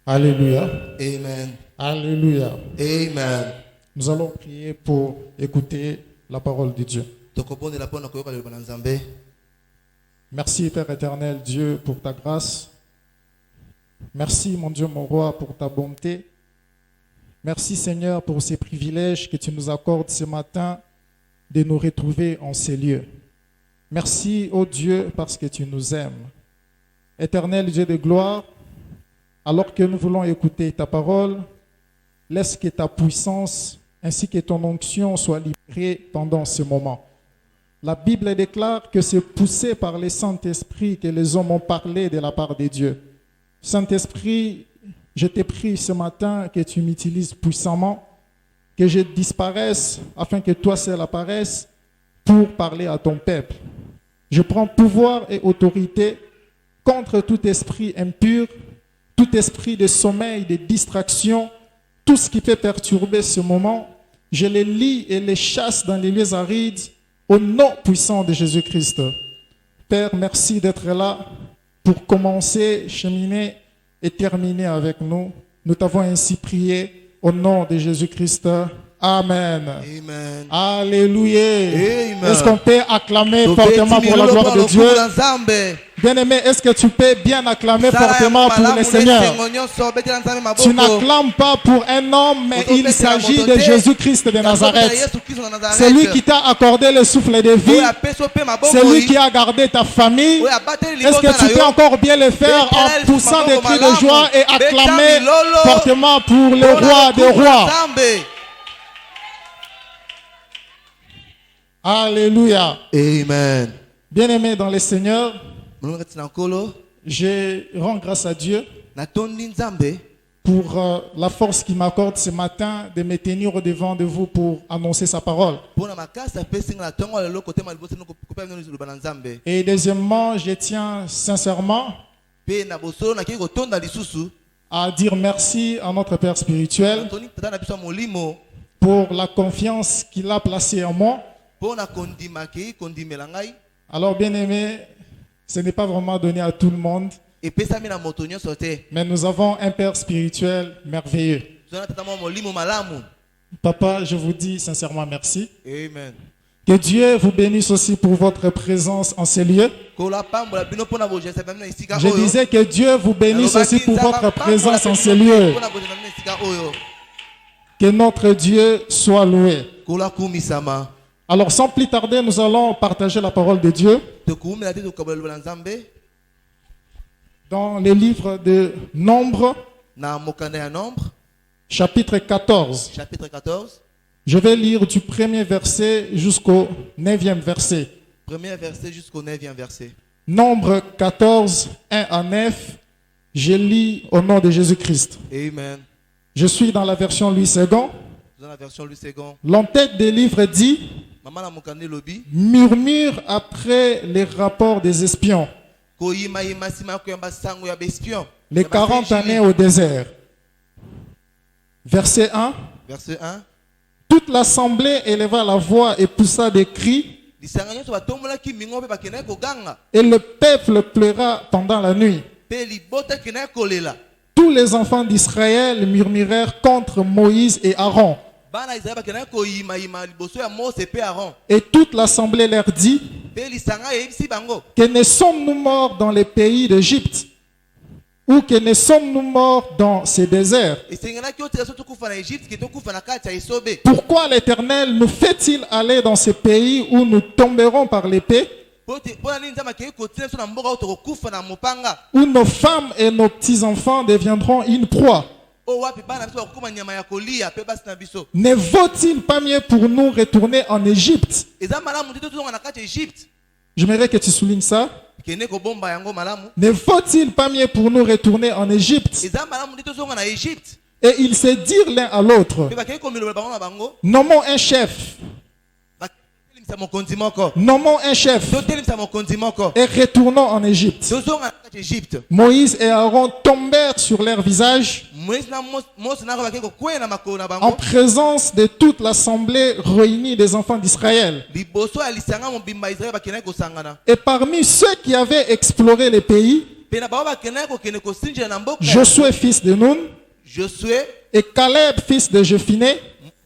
Alléluia. Amen. Alléluia. Amen. Nous allons prier pour écouter la parole de Dieu. Merci Père éternel Dieu pour ta grâce. Merci mon Dieu mon roi pour ta bonté. Merci Seigneur pour ces privilèges que tu nous accordes ce matin de nous retrouver en ces lieux. Merci ô Dieu parce que tu nous aimes. Éternel Dieu de gloire, alors que nous voulons écouter ta parole, laisse que ta puissance ainsi que ton onction soient libérées pendant ce moment. La Bible déclare que c'est poussé par le Saint-Esprit que les hommes ont parlé de la part de Dieu. Saint-Esprit, je te prie ce matin que tu m'utilises puissamment, que je disparaisse afin que toi seul apparaisses pour parler à ton peuple. Je prends pouvoir et autorité contre tout esprit impur, tout esprit de sommeil, de distraction, tout ce qui peut perturber ce moment. Je les lie et les chasse dans les lieux arides au nom puissant de Jésus-Christ. Père, merci d'être là pour commencer, cheminer et terminer avec nous. Nous t'avons ainsi prié au nom de Jésus-Christ. Amen. Amen. Alléluia. Amen. Est-ce qu'on peut acclamer fortement pour la gloire de Dieu? Bien-aimé, est-ce que tu peux bien acclamer fortement pour le Seigneur? Tu n'acclames pas pour un homme, mais il s'agit de Jésus-Christ de Nazareth. C'est lui qui t'a accordé le souffle de vie. C'est lui qui a gardé ta famille. Est-ce que tu peux encore bien le faire en poussant des cris de joie et acclamer fortement pour le roi des rois? Alléluia. Amen. Bien-aimé dans le Seigneur, je rends grâce à Dieu pour la force qu'il m'accorde ce matin de me tenir au devant de vous pour annoncer sa parole. Et deuxièmement, je tiens sincèrement à dire merci à notre Père spirituel pour la confiance qu'il a placée en moi. Alors bien aimé, ce n'est pas vraiment donné à tout le monde, mais nous avons un Père spirituel merveilleux. Papa, je vous dis sincèrement merci. Amen. Que Dieu vous bénisse aussi pour votre présence en ces lieux. Je disais que Dieu vous bénisse aussi pour votre présence en ces lieux. Que notre Dieu soit loué. Alors sans plus tarder, nous allons partager la parole de Dieu dans les livres de Nombre, chapitre 14. Je vais lire du premier verset jusqu'au 9e verset. Premier verset jusqu'au 9e verset. Nombre 14, 1 à 9. Je lis au nom de Jésus-Christ. Amen. Je suis dans la version Louis II. Dans la version Louis II. L'entête des livres dit: murmure après les rapports des espions. Les 40 années au désert. Verset 1. Verset 1. Toute l'assemblée éleva la voix et poussa des cris. Et le peuple pleura pendant la nuit. Tous les enfants d'Israël murmurèrent contre Moïse et Aaron. Et toute l'assemblée leur dit: que ne sommes-nous morts dans les pays d'Égypte, ou que ne sommes-nous morts dans ces déserts? Pourquoi l'Éternel nous fait-il aller dans ces pays où nous tomberons par l'épée, où nos femmes et nos petits-enfants deviendront une proie? Ne vaut-il pas mieux pour nous retourner en Égypte? J'aimerais que tu soulignes ça. Ne vaut-il pas mieux pour nous retourner en Égypte? Et ils se dirent l'un à l'autre: nommons un chef. Nommons un chef et retournons en Égypte. Moïse et Aaron tombèrent sur leur visage en présence de toute l'assemblée réunie des enfants d'Israël. Et parmi ceux qui avaient exploré les pays, Pe na bango bakendaki kokende kosinjela na mboka. Josué fils de Nun Josué, et Caleb fils de Jephuné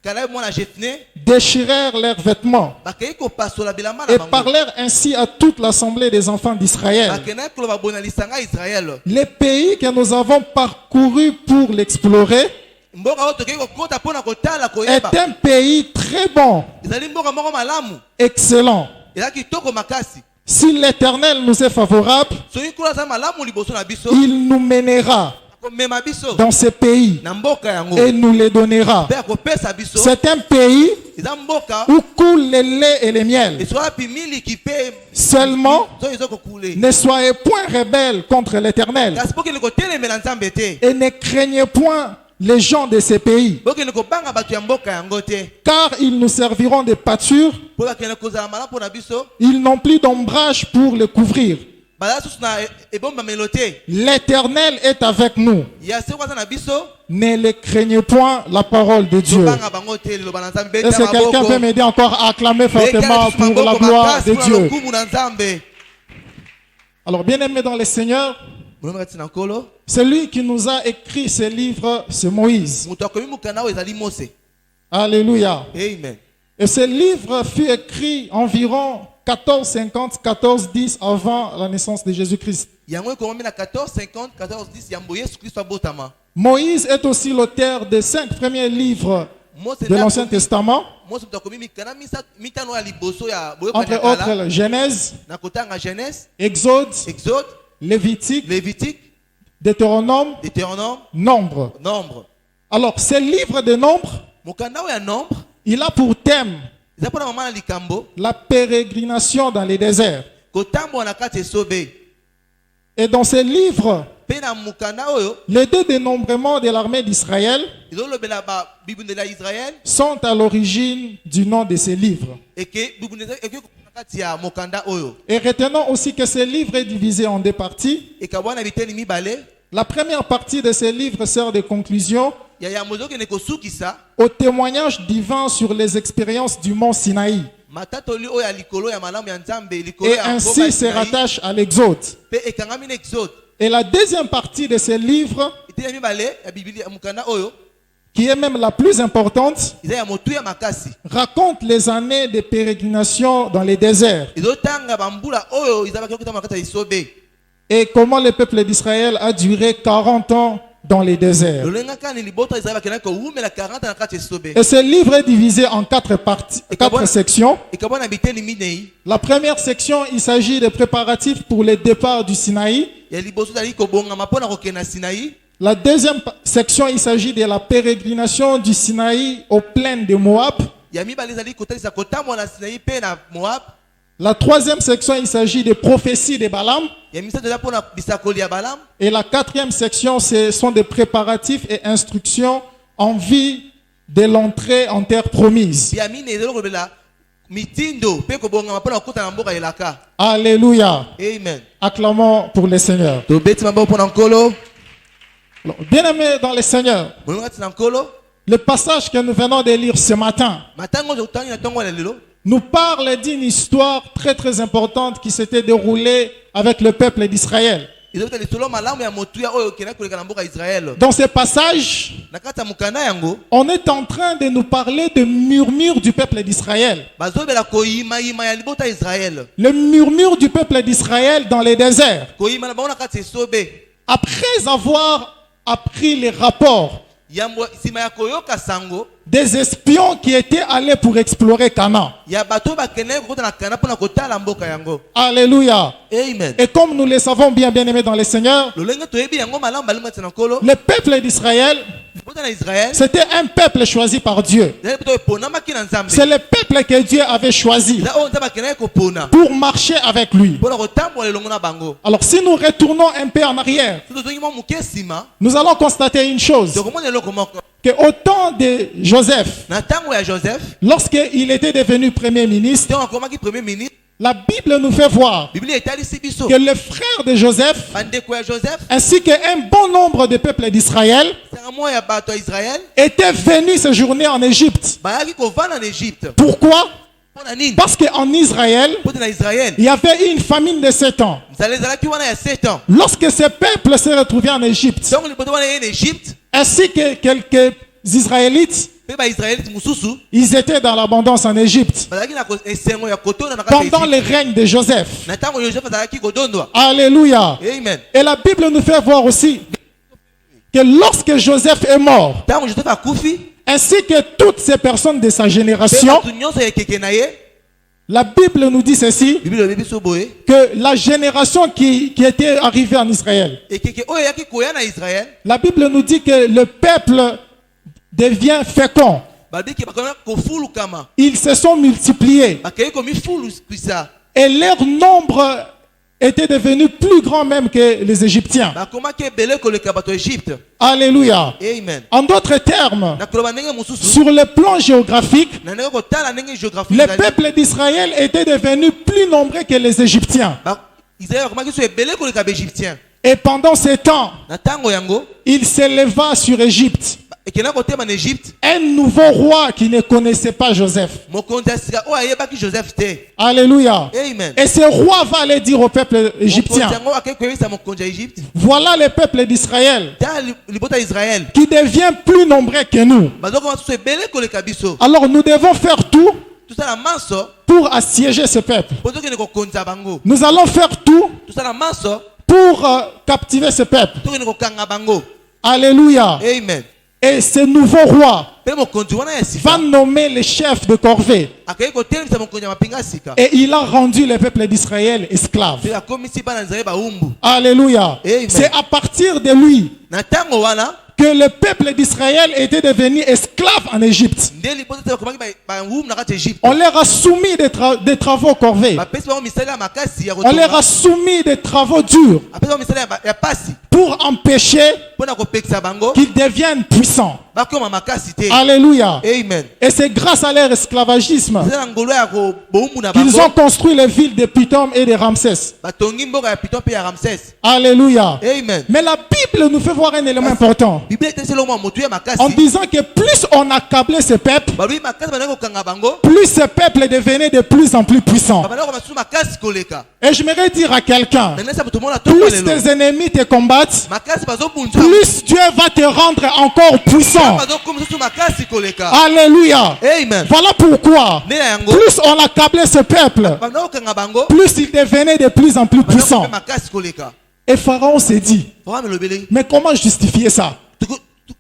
Caleb mwana Jephuné, déchirèrent leurs vêtements bakei kopasola bilamba na et bango. parlèrent ainsi à toute l'assemblée des enfants d'Israël. Bakendaki koloba boye na lisanga Israël. Les pays que nous avons parcourus pour l'explorer Mboka oyo tokei kokota mpona kotala koyeba. est un pays très bon, Ezali mboka moko malamu. excellent. Eza kitoko makasi. Si l'Éternel nous est favorable, Soki kula aza malamu liboso na biso, il nous mènera akomema biso dans ce pays na mboka yango. et nous les donnera. Mpe akopesa biso. C'est un pays Eza mboka où coule le lait et le miel. eswapi miliki mpe Seulement, soki ezokokule. ne soyez point rebelles contre l'Éternel Kasi bokende kotelemela Nzambe te. et ne craignez point les gens de ces pays, Bokende kobanga bato ya mboka yango te. car ils nous serviront de pâture. Po bakende kozala malamu mpona biso. Ils n'ont plus d'ombrage pour le couvrir. Bazala susu na ebombamelo te. L'Éternel est avec nous. Ya se aza na biso. Ne les craignez point la parole de Dieu. Tobanga bango te liloba na Nzambe. Est-ce que quelqu'un peut m'aider encore à acclamer fortement pour la gloire de Dieu? Lokumu na Nzambe. Alors, bien-aimé dans le Seigneur, Molomaka tina nkolo. celui qui nous a écrit ce livre, c'est Moïse. Moto akomi mokanda oyo ezali Mose. Alléluia. Amen. Et ce livre fut écrit environ 1450, 1410 avant la naissance de Jésus-Christ. Yango ekomomi na 1450, 1410 yambo Yesu Kristo abotama. Moïse est aussi l'auteur des 5 premiers livres Mose de l'Ancien Testament, Mose moto akomi mikanda mitano ya liboso ya boyokani entre ya kala. autres Genèse, Na kotanga Genèse, Exode, Exode, Lévitique, Lévitique, Deutéronome, Deutéronome, Nombre. Nombre. Alors, ce livre de Nombre, Mokanda oyo ya Nombre, il a pour thème eza mpona mama na likambo, la pérégrination dans les déserts. kotambola na kati esobe. Et dans ce livre, Pe na mokanda oyo, les deux dénombrements de l'armée d'Israël ezolobela ba bibundela ya Israël, sont à l'origine du nom de ce livre. eke bibundela eke na kati ya mokanda oyo. Et retenons aussi que ce livre est divisé en 2 parties. Ekabwana biteni mibale, La première partie de ce livre sert de conclusion ya mozokende kosukisa au témoignage divin sur les expériences du mont Sinaï. matatoli oyo ya likolo ya malamu ya Nzambe, likolo Et ya ainsi se rattache à l'Exode. pe ekangami na Exode. Et la deuxième partie de ce livre, Iteni mibale ya Biblia ya mokanda oyo, qui est même la plus importante, eza ya motu ya makasi. raconte les années de pérégrination dans les déserts Ezotanga bambula oyo izabaki okutama na kati ya isobe. et comment le peuple d'Israël a duré 40 ans dans les déserts. Lolenga kani libota izabaki na ko umela 40 na kati ya isobe. Et ce livre est divisé en 4 parties, 4 sections. Ekabwana biteni minei, La première section, il s'agit des préparatifs pour le départ du Sinaï. ya liboso zali kobongama mpona kokenda Sinaï. La deuxième section, il s'agit de la pérégrination du Sinaï aux plaines de Moab. Ya mibale zali kotalisa kotambola na Sinaï pe na Moab. La troisième section, il s'agit des prophéties de Balaam. Ya misato eza mpona bisakoli ya Balaam. Et la quatrième section, ce sont des préparatifs et instructions en vue de l'entrée en terre promise. Ya mine ezali kolobela mitindo pe kobongama mpona kokota na mboka elaka. Alléluia. Amen. Acclamons pour le Seigneur. Tobeti maboko mpona nkolo. Alors, bien-aimés dans le Seigneur, Molonga tina nkolo. le passage que nous venons de lire ce matin Matango zotangi na tongo ya lelo. nous parle d'une histoire très très importante qui s'était déroulée avec le peuple d'Israël. Ezobeta lisolo malamu ya motuya oyo okenda koleka na mboka ya Israël. Dans ce passage, Na kati ya mokanda yango, on est en train de nous parler de murmure du peuple d'Israël. bazobela koyima ya libota ya Israël. Le murmure du peuple d'Israël dans les déserts. Koyima na bango na kati ya esobe. Après avoir appris les rapports Yambo sima ya koyoka sango, des espions qui étaient allés pour explorer Canaan. ya bato bakende kokota na kana mpona kotala mboka yango. Alléluia. Amen. Et comme nous le savons bien aimés dans le Seigneur, Lolenge toyebi yango malamu balinga tina nkolo. le peuple d'Israël, Libota na Israël, c'était un peuple choisi par Dieu. ezali poto eponamaki na Nzambe. C'est le peuple que Dieu avait choisi Eza oyo Nzambe akendaki kopona pour marcher avec lui. mpona kotambola elongo na bango. Alors si nous retournons un peu en arrière, So tozongi mwa moke nsima, nous allons constater une chose, tokomona eloko moko. que au temps de Joseph, Na ntango ya Joseph, lorsqu'il était devenu premier ministre, ntango akomaki premier ministre, la Bible nous fait voir Biblia etalisi biso que le frère de Joseph, bandeko ya Joseph, ainsi qu'un bon nombre de peuples d'Israël, sanga moko ya bato ya Israël étaient venus séjourner en Égypte. bayaki kovanda na Égypte. Pourquoi? mpona nini Parce qu'en Israël, mpo te na Israël il y avait une famine de 7 ans. nzala ezalaki wana ya 7 ans Lorsque ce peuple s'est retrouvé en Égypte, donc liboso wana ye na Égypte ainsi que quelques Israélites, mpe baisraélite mosusu ils étaient dans l'abondance en Égypte bazalaki na esengo ya kotonda na kati ya pendant Égypte. le règne de Joseph. Na ntango Joseph azalaki kodondwa Alléluia. amen Et la Bible nous fait voir aussi que lorsque Joseph est mort, ntango Joseph akufi ainsi que toutes ces personnes de sa mpe génération, bato nyonso ya ekeke na ye la Bible nous dit ceci, bibili olobi biso boye que la génération qui était arrivée en Israël, ekeke oyo eyaki koya na Israël la Bible nous dit que le peuple devient fécond. babiki bakomi kofulukama Ils se sont multipliés bakei komifulukwisa et leur nombre était devenu plus grand même que les Égyptiens. bakomaki ebele koleka bato ya Égypte Alléluia. amen En d'autres termes, na koloba ndenge mosusu sur le plan géographique, na ndenge kotala ndenge géographie le ezali, peuple d'Israël était devenu plus nombreux que les Égyptiens. Israël bakomaki so ebele koleka baégyptien Et pendant ces temps, na ntango yango il s'éleva sur Égypte ekenda kotema na Égypte un nouveau roi qui ne connaissait pas Joseph. mokonzi ya sika oyo ayebaki Joseph te Alléluia. amen Et ce roi va aller dire au peuple mokonzi égyptien, yango akei koyebisa mokonzi ya Égypte voilà le peuple d'Israël ta libota ya Israël qui devient plus nombreux que nous. bazokoma susu ebele koleka biso Alors nous devons faire tout tosala manso pour assiéger ce peuple. po tokende kokonza bango Nous allons faire tout tosala manso pour captiver ce peuple. tokende kokanga bango Alléluia. amen Et ce nouveau roi mpe mokonzi wana ya va sika nommer les chefs de corvée. akei kotelemisa mokonzi ya mapinga ya sika Et il a rendu le peuple d'Israël esclave. mpe akomisi bana Israele baumbu Alléluia. Amen. C'est à partir de lui na ntango wana que le peuple d'Israël était devenu esclave en Égypte. nde lipoto te bakomaki baumbu na kati ya Égypte On leur a soumis des travaux corvée. bapesi bango misala ya makasi ya On leur kotonga a soumis des travaux durs apesi bango misala ya pasi pour empêcher mpo na kopekisa bango qu'ils deviennent puissants. bakoma makasi te Alléluia. amen Et c'est grâce à leur esclavagisme eza na ngolo ya boumbu na qu'ils bango ont construit les villes de Pithom et de Ramsès. batongi mboka ya Piton mpe ya Ramsès Alléluia. amen Mais la Bible nous fait voir un élément important. biblia etesi elongo motu ya En makasi disant que plus on accablait ce peuple, balobi makasi bandaki kokanga bango plus ce peuple devenait de plus en plus puissant. babandaki komasusu makasi koleka Et j'aimerais dire à quelqu'un, nanesa moto mona plus tokolelo tes ennemis te combattent, makasi bazobunza plus Dieu va te rendre encore puissant. bazokomi susu makasi koleka Alléluia. amen Voilà pourquoi, nde na yango plus on accablait ce peuple, bandaki kokanga bango plus il devenait de plus en plus bandaki puissant. kope makasi koleka Et Pharaon s'est dit, faka melobeli mais comment justifier ça?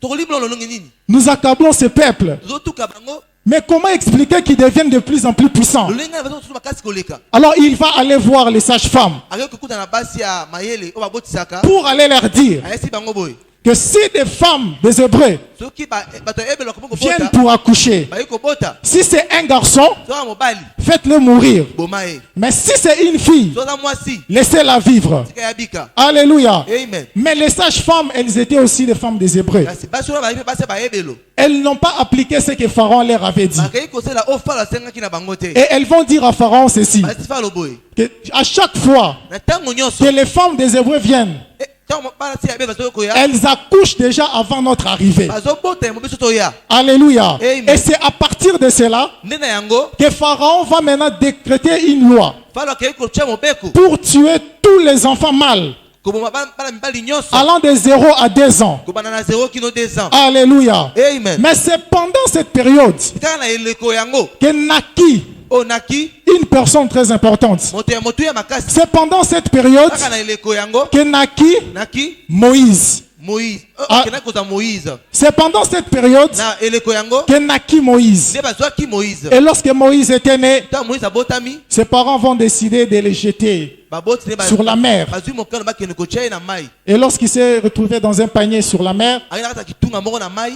tokolibela ololongi nini Nous accablons ce peuple, tozotuka bango mais comment expliquer qu'ils deviennent de plus en plus puissants? lolenge na bazosusu makasi koleka Alors il va aller voir les sages-femmes akei kokuta na basi ya mayele oyo babotisaka pour aller leur dire ayesi bango boye que si des femmes des Hébreux soki bato ya ebelo bakomi viennent kobota pour accoucher, bayi kobota si c'est un garçon, soka mobali faites-le mourir. boma ye Mais si c'est une fille, soza mwasi laissez-la vivre. tika ya bika Alléluia. amen Mais les sages-femmes, elles étaient aussi des femmes des Hébreux. kasi basi wana bazali mpe basi ya bayebelo Elles n'ont pas appliqué ce que Pharaon leur avait dit. bakei kosala oyo falo asengaki na bango te Et elles vont dire à Pharaon ceci, basi falo boye que à chaque fois na ntango nyonso que les femmes des Hébreux viennent, ntango basi ya be bazokoya elles accouchent déjà avant notre arrivée. bazobota yango biso toya Alléluia. Amen. Et c'est à partir de cela nde na yango que Pharaon va maintenant décréter une loi falo akei kotia mobeko pour tuer tous les enfants mâles koboma bana mibali nyonso allant de 0 à 2 ans. kobanda na 0 kino 2 ans Alléluia. amen Mais c'est pendant cette période kaka na eleko yango que naquit oyo naki une personne très importante. moto ya motu ya makasi C'est pendant cette période kaka na eleko yango que naquit naki Moïse. moïse Ah. akendaki kozwa moïse C'est pendant cette période na eleko yango que naquit Moïse. nde bazwaki moïse Et lorsque Moïse était né, ntango moïse abotami ses parents vont décider de le jeter baboti nde sur la mer. bazwi mokano bakende kotia ye na mai Et lorsqu'il s'est retrouvé dans un panier sur la mer, akei na kati ya kitunga moko na mai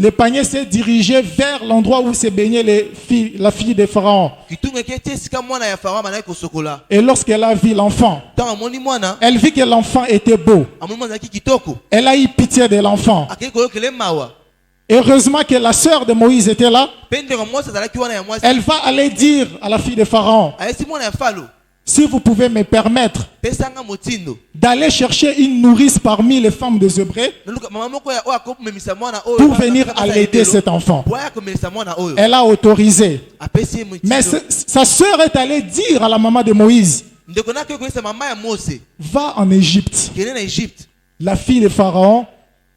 le panier s'est dirigé vers l'endroit où se baignait la fille de Pharaon. kitunga eki eti esika mwana ya faraon bandaki kosokola Et lorsqu'elle a vu l'enfant, ntango amoni mwana elle vit que l'enfant était beau. amoni mwana azalaki kitoko Elle a eu pitié de l'enfant. akei koyokela mawa Heureusement que la sœur de Moïse était là. mpe ndeko mwasi azalaki wana ya mwasi Elle va aller dire à la fille de Pharaon, ayesi mwana ya falo si vous pouvez me permettre pesanga motindo d'aller chercher une nourrice parmi les femmes des Hébreux naluka mama moko ya oyo akomemisa mwana oyo pour venir allaiter cet enfant. po ya komelisa mwana oyo Elle a autorisé. apesi ye Mais motindo sa sœur est allée dire à la maman de Moïse, ndeko na ke koyesa mama ya Mose va en Égypte. kende na Egypte La fille de Pharaon,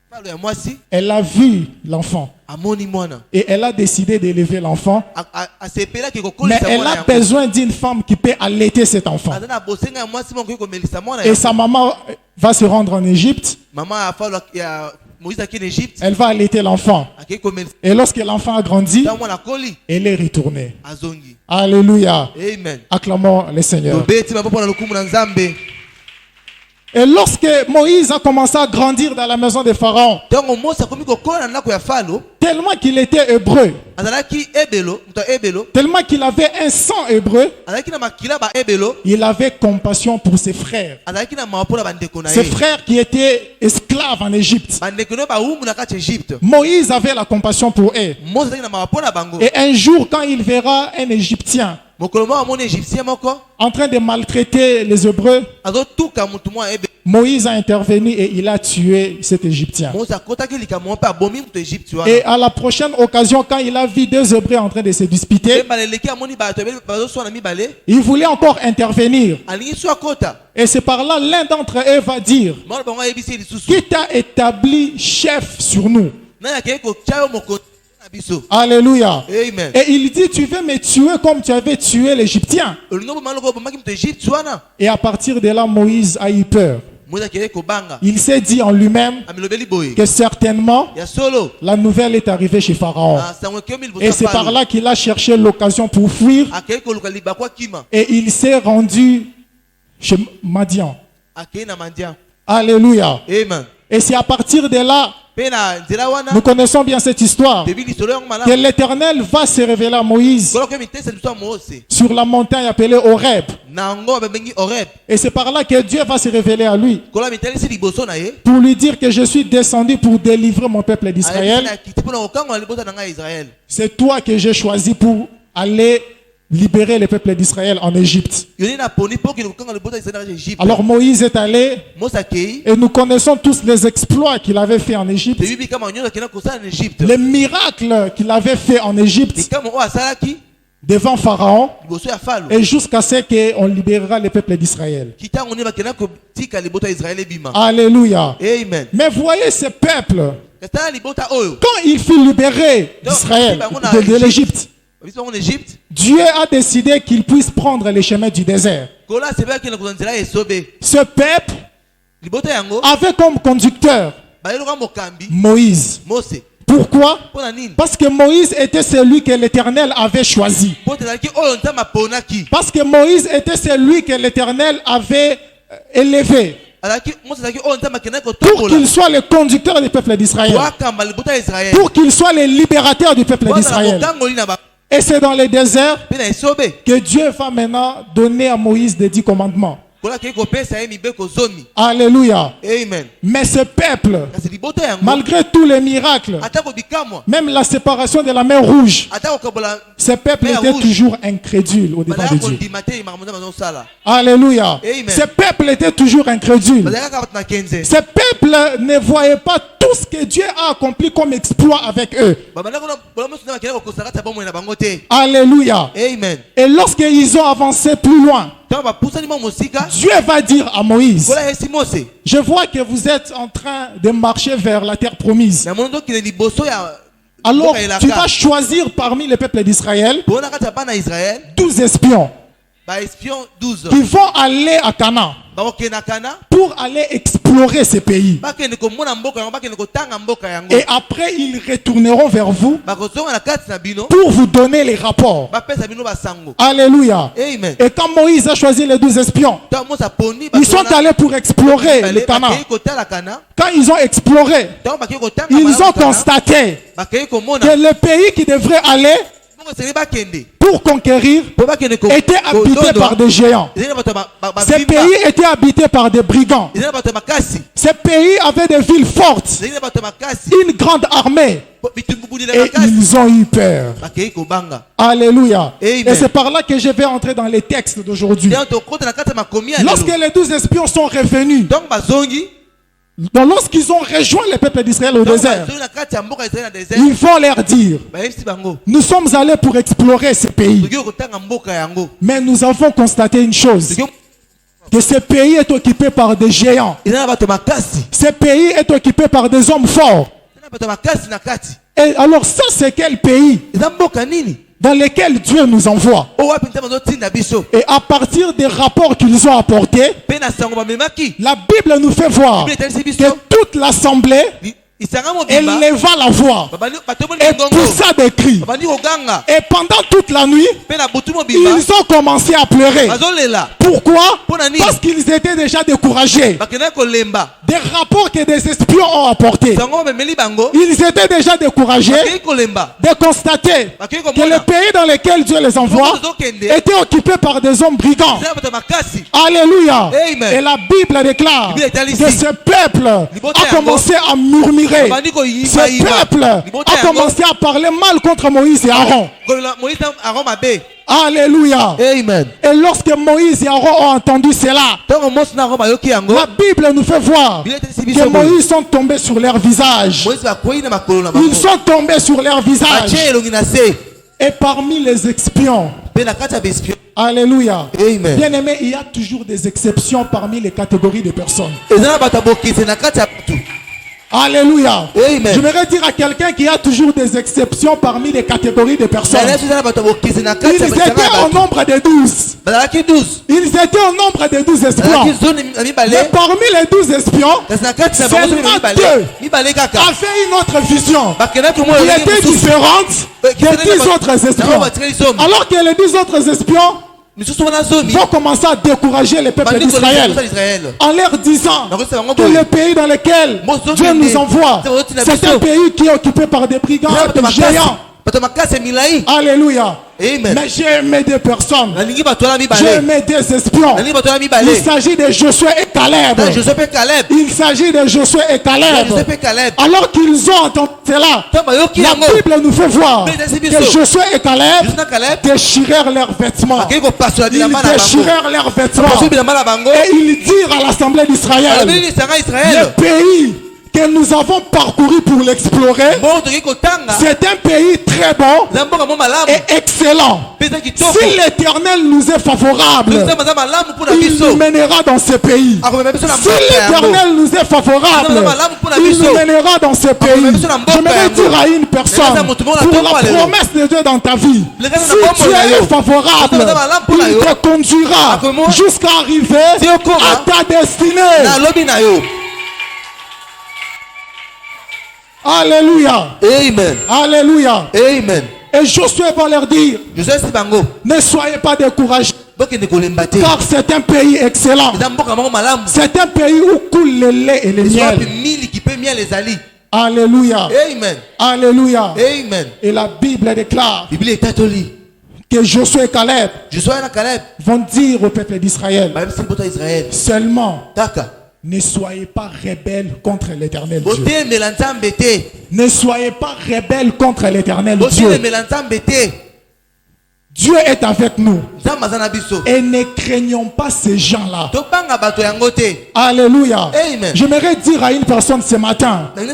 palo ya mwasi elle a vu l'enfant amoni mwana et elle a décidé d'élever l'enfant. asepelaki Mais kokolisa elle mwana a yango besoin d'une femme qui peut allaiter cet enfant. aza na bosenga ya mwasi moko komelisa mwana Et yango sa maman va se rendre en Égypte. mama ya falo ya Moïse akende Egypte Elle va allaiter l'enfant. akei komelisa Et lorsque l'enfant a grandi, ntango mwana akoli elle est retournée. azongi Alléluia. amen Acclamons le Seigneur. tobeti mapopo na lokumu na Nzambe. Et lorsque Moïse a commencé à grandir dans la maison de Pharaon, ntango Mose akomi kokola na ndako ya falo tellement qu'il était hébreu, azalaki ebelo moto ya ebelo tellement qu'il avait un sang hébreu, azalaki na makila ba ebelo il avait compassion pour ses frères. azalaki na mawa mpona bandeko na Ses ye frères qui étaient esclaves en Égypte. bandeko na ye bawumbu na kati ya Egypte. Moïse avait la compassion pour eux. Mose azalaki na mawa mpona bango Et un jour, quand il verra un Égyptien mokolo moko amoni égyptien moko en train de maltraiter les Hébreux, azotuka motu moko ya ebelo Moïse a intervenu et il a tué cet Égyptien. Mose akotaki likambo moko mpe abomi moto ya Egypte wana Et à la prochaine occasion, quand il a vu deux Hébreux en train de se disputer, mbala eleki amoni bato ebele bazoswana mibale il voulait encore intervenir. alingi so akota Et c'est par là l'un d'entre eux va dire, mwana bango ayebisi ye lisusu qui t'a établi chef sur nous? nani akei kotia yo mokonzi na biso Alléluia. amen Et il dit, tu veux me tuer comme tu avais tué l'Égyptien. olingi oboma loko obomaki moto ya Egypte wana Et à partir de là, Moïse a eu peur. Moïse akei kobanga Il s'est dit en lui-même amilobeli boye que certainement ya solo la nouvelle est arrivée chez Pharaon. sango ekei Et c'est par là qu'il a cherché l'occasion pour fuir akei koluka libakwa kima et il s'est rendu chez Madian. akei na mandia Alléluia. amen Et c'est à partir de là, mpe na nzela wana nous connaissons bien cette histoire, toyebi lisolo yango que malamu l'Éternel va se révéler à Moïse koloko mitesa biso ya Mose sur la montagne appelée Horeb. na yango babengi Horeb Et c'est par là que Dieu va se révéler à lui kola mitalisi liboso na ye pour lui dire que je suis descendu pour délivrer mon peuple d'Israël. akiti mpona kokangola libota na ngai ya Israel C'est toi que j'ai choisi pour aller libérer le peuple d'Israël en Égypte. yoni na poni mpo okende kokangola libota ya Israel na kati ya Egypte Alors Moïse est allé Mose akei et nous connaissons tous les exploits qu'il avait fait en Égypte, toyebi kama nyonso akenda kosala na Egypte les miracles qu'il avait fait en Égypte likambo oyo asalaki devant Pharaon liboso ya falo et jusqu'à ce qu'on libérera le peuple d'Israël. kitango nde bakenda kotika libota ya Israel ebima Alléluia. amen Mais voyez ce peuple, katala libota oyo quand il fut libéré d'Israël, de l'Égypte, biso bango na Egypte Dieu a décidé qu'il puisse prendre les chemins du désert. kola asepeli akende kozwa nzela ya esobe Ce peuple libota yango avait comme conducteur bayeloka mokambi Moïse. Mose Pourquoi? mpo na nini Parce que Moïse était celui que l'Éternel avait choisi. mpo te ezalaki oyo nzambe aponaki Parce que Moïse était celui que l'Éternel avait élevé azalaki Mose azalaki oyo nzambe akendaki pour kotombola qu'il soit le conducteur du peuple d'Israël, po akamba libota ya Israel pour qu'il soit le libérateur du peuple po azala d'Israël. mokangoli na bango Et c'est dans le désert mpe na esobe que Dieu va maintenant donner à Moïse les 10 commandements. kola akei kopesa ye mibeko zomi Alléluia. amen Mais ce peuple, kasi libota yango malgré tous les miracles, ata kobikamwa même la séparation de la mer rouge, ata kokabola ce peuple Mer était rouge. toujours incrédule au devant bazalaka de Dieu. kondima te makambo nzambe azosala Alléluia. Amen. Ce peuple était toujours incrédule. bazalaka kaka bato na kenze Ce peuple ne voyait pas tout ce que Dieu a accompli comme exploit avec eux. babandaki bola mosu nde bakendaki kokosa kati ya bomoi na bango te Alléluia. amen Et lorsqu'ils ont avancé plus loin, ntango bapusani mwa mosika Dieu va dire à Moïse, kola yesi Mose je vois que vous êtes en train de marcher vers la terre promise. na moni ndokende liboso ya Alors mboka tu elaka vas choisir parmi le peuple d'Israël mpona kati ya bana ya Israel 12 espions baespion 12 qui vont aller à Canaan bakokende na Kana pour aller explorer ces pays. bakende komona mboka yango bakende kotanga mboka yango Et après, ils retourneront vers vous bakozonga na kati na bino pour vous donner les rapports. bapesa bino basango Alléluia. amen Et quand Moïse a choisi les 12 espions, ntango Mose aponi ils sont allés pour explorer le Canaan. bakei kotala Kana Quand ils ont exploré, ntango bakei kotanga ils malamu ont Kana, constaté bakei que komona le pays qui devrait aller pour conquérir, étaient habités par des géants. Ces pays étaient habités par des brigands. Ces pays avaient des villes fortes, une grande armée. Et ils ont eu peur. Alléluia. Et c'est par là que je vais entrer dans les textes d'aujourd'hui. Lorsque les 12 espions sont revenus, lorsqu'ils ont rejoint le peuple d'Israël au désert, ils vont leur dire: nous sommes allés pour explorer ce pays, mais nous avons constaté une chose, que ce pays est occupé par des géants. Ce pays est occupé par des hommes forts. Et alors ça, c'est quel pays dans lequel Dieu nous envoie? Et à partir des rapports qu'ils ont apportés, la Bible nous fait voir que toute l'assemblée éleva la voix et poussa des cris. Et pendant toute la nuit, ils ont commencé à pleurer. Pourquoi? Parce qu'ils étaient déjà découragés. Des rapports que des espions ont apportés, ils étaient déjà découragés de constater que le pays dans lequel Dieu les envoie était occupé par des hommes brigands. Alléluia. Et la Bible déclare que ce peuple a commencé à murmurer. Ce peuple a commencé à parler mal contre Moïse et Aaron. Alléluia. Amen. Et lorsque Moïse et Aaron ont entendu cela, la Bible nous fait voir que Moïse sont tombés sur leur visage. Ils sont tombés sur leur visage. Et parmi les espions, alléluia. Amen. Bien aimé, il y a toujours des exceptions parmi les catégories de personnes. Alléluia. Amen. J'aimerais dire à quelqu'un qu'il y a toujours des exceptions parmi les catégories de personnes. Ils étaient au nombre de 12. Ils étaient au nombre de 12 espions. Mais parmi les 12 espions, seulement 2 avaient une autre vision qui était différente des 10 autres espions. Alors que les 10 autres espions vont commencer à décourager les peuples d'Israël en leur disant que le pays dans lequel Dieu nous envoie, c'est un pays qui est occupé par des brigands et des géants. Alléluia. Amen. Mais j'ai aimé des personnes. J'ai aimé des espions. Il s'agit de Josué et Caleb. Il s'agit de Josué et Caleb. Alors qu'ils ont entendu cela, la Bible nous fait voir que Josué et Caleb déchirèrent leurs vêtements. Ils déchirèrent leurs vêtements. Et ils dirent à l'assemblée d'Israël: le pays que nous avons parcouru pour l'explorer, c'est un pays très bon et excellent. Si l'Éternel nous est favorable, il nous mènera dans ce pays. Si l'Éternel nous est favorable, il nous mènera dans ce pays. J'aimerais dire à une personne, pour la promesse de Dieu dans ta vie, si Dieu est favorable, il te conduira jusqu'à arriver à ta destinée. Alléluia. Amen. Alléluia. Amen. Et Josué va leur dire: ne soyez pas découragés, car c'est un pays excellent. C'est un pays où coule le lait et le miel. Alléluia. Amen. Alléluia. Amen. Et la Bible déclare que Josué et Caleb vont dire au peuple d'Israël seulement: ne soyez pas rebelles contre l'Éternel Dieu. Ne soyez pas rebelles contre l'Éternel Dieu. Dieu est avec nous. Et ne craignons pas ces gens-là. Alléluia. Amen. J'aimerais dire à une personne ce matin: ne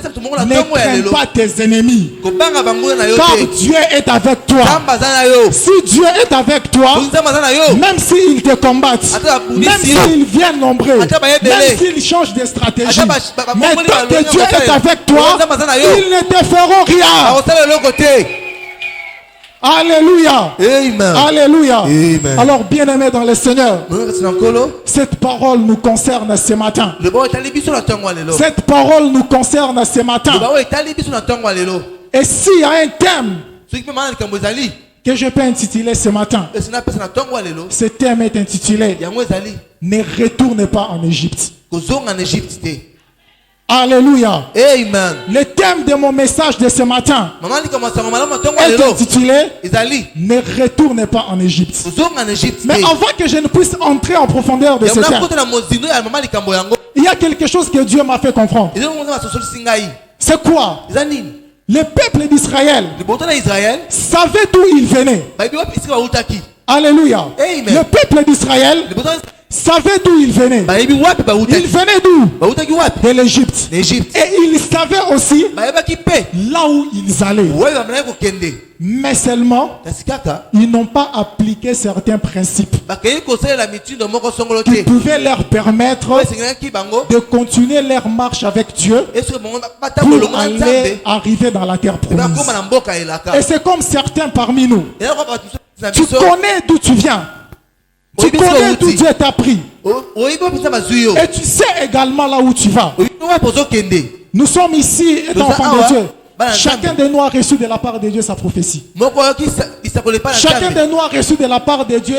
crains pas tes ennemis, car Dieu est avec toi. Si Dieu est avec toi, même s'ils te combattent, même s'ils viennent nombreux, même s'ils changent de stratégie, mais tant que Dieu est avec toi, ils ne te feront rien. Alléluia. Amen. Alléluia. Amen. Alors, bien-aimés dans le Seigneur, cette parole nous concerne ce matin. Cette parole nous concerne ce matin. Et s'il y a un thème que je peux intituler ce matin, ce thème est intitulé: ne retourne pas en Égypte. Alléluia. Amen. Le thème de mon message de ce matin Maman dit comment ça maman tongo est lelo. intitulé Izali. Ne retourne pas en Égypte. Zonga en Égypte. Mais avant que je ne puisse entrer en profondeur de ce Yamna thème, kote na mozindo ya maman likambo yango. il y a quelque chose que Dieu m'a fait comprendre. Izo mo na sosoli singai. C'est quoi? Izani. Le peuple d'Israël Le boto na Israël. savait d'où il venait. Ba bi wapi sika utaki. Alléluia. Amen. Le peuple d'Israël Le boto savait d'où il venait. ba bi wapi ba Il utaki. venait d'où? Ba utaki wapi? De l'Égypte. L'Égypte. Et il savait aussi Ba yeba ki pe. là où ils allaient. Ouais ba mna ko kende. Mais seulement, Tasikaka. ils n'ont pas appliqué certains principes Ba kei ko sala la mitindo moko songolo qui te. pouvaient leur permettre Ouais singa ki bango. de continuer leur marche avec Dieu Est-ce que bongo ba tambo pour longa aller nzambe. arriver dans la terre Ba promise. koma na mboka elaka. Et c'est comme certains parmi nous. Et là ko ba tu Tu connais d'où tu viens. Tu Oui, parce que connais vous d'où dites. Dieu t'a pris. Oui ba pisa bazuyo. Et tu sais également là où tu vas. Oui wa pozo kende. Nous sommes ici étant enfants de Dieu. Bah, Chacun de nous a reçu de la part de Dieu sa prophétie. Moko ki sa ko le pas na Chacun nzambe. de nous a reçu de la part de Dieu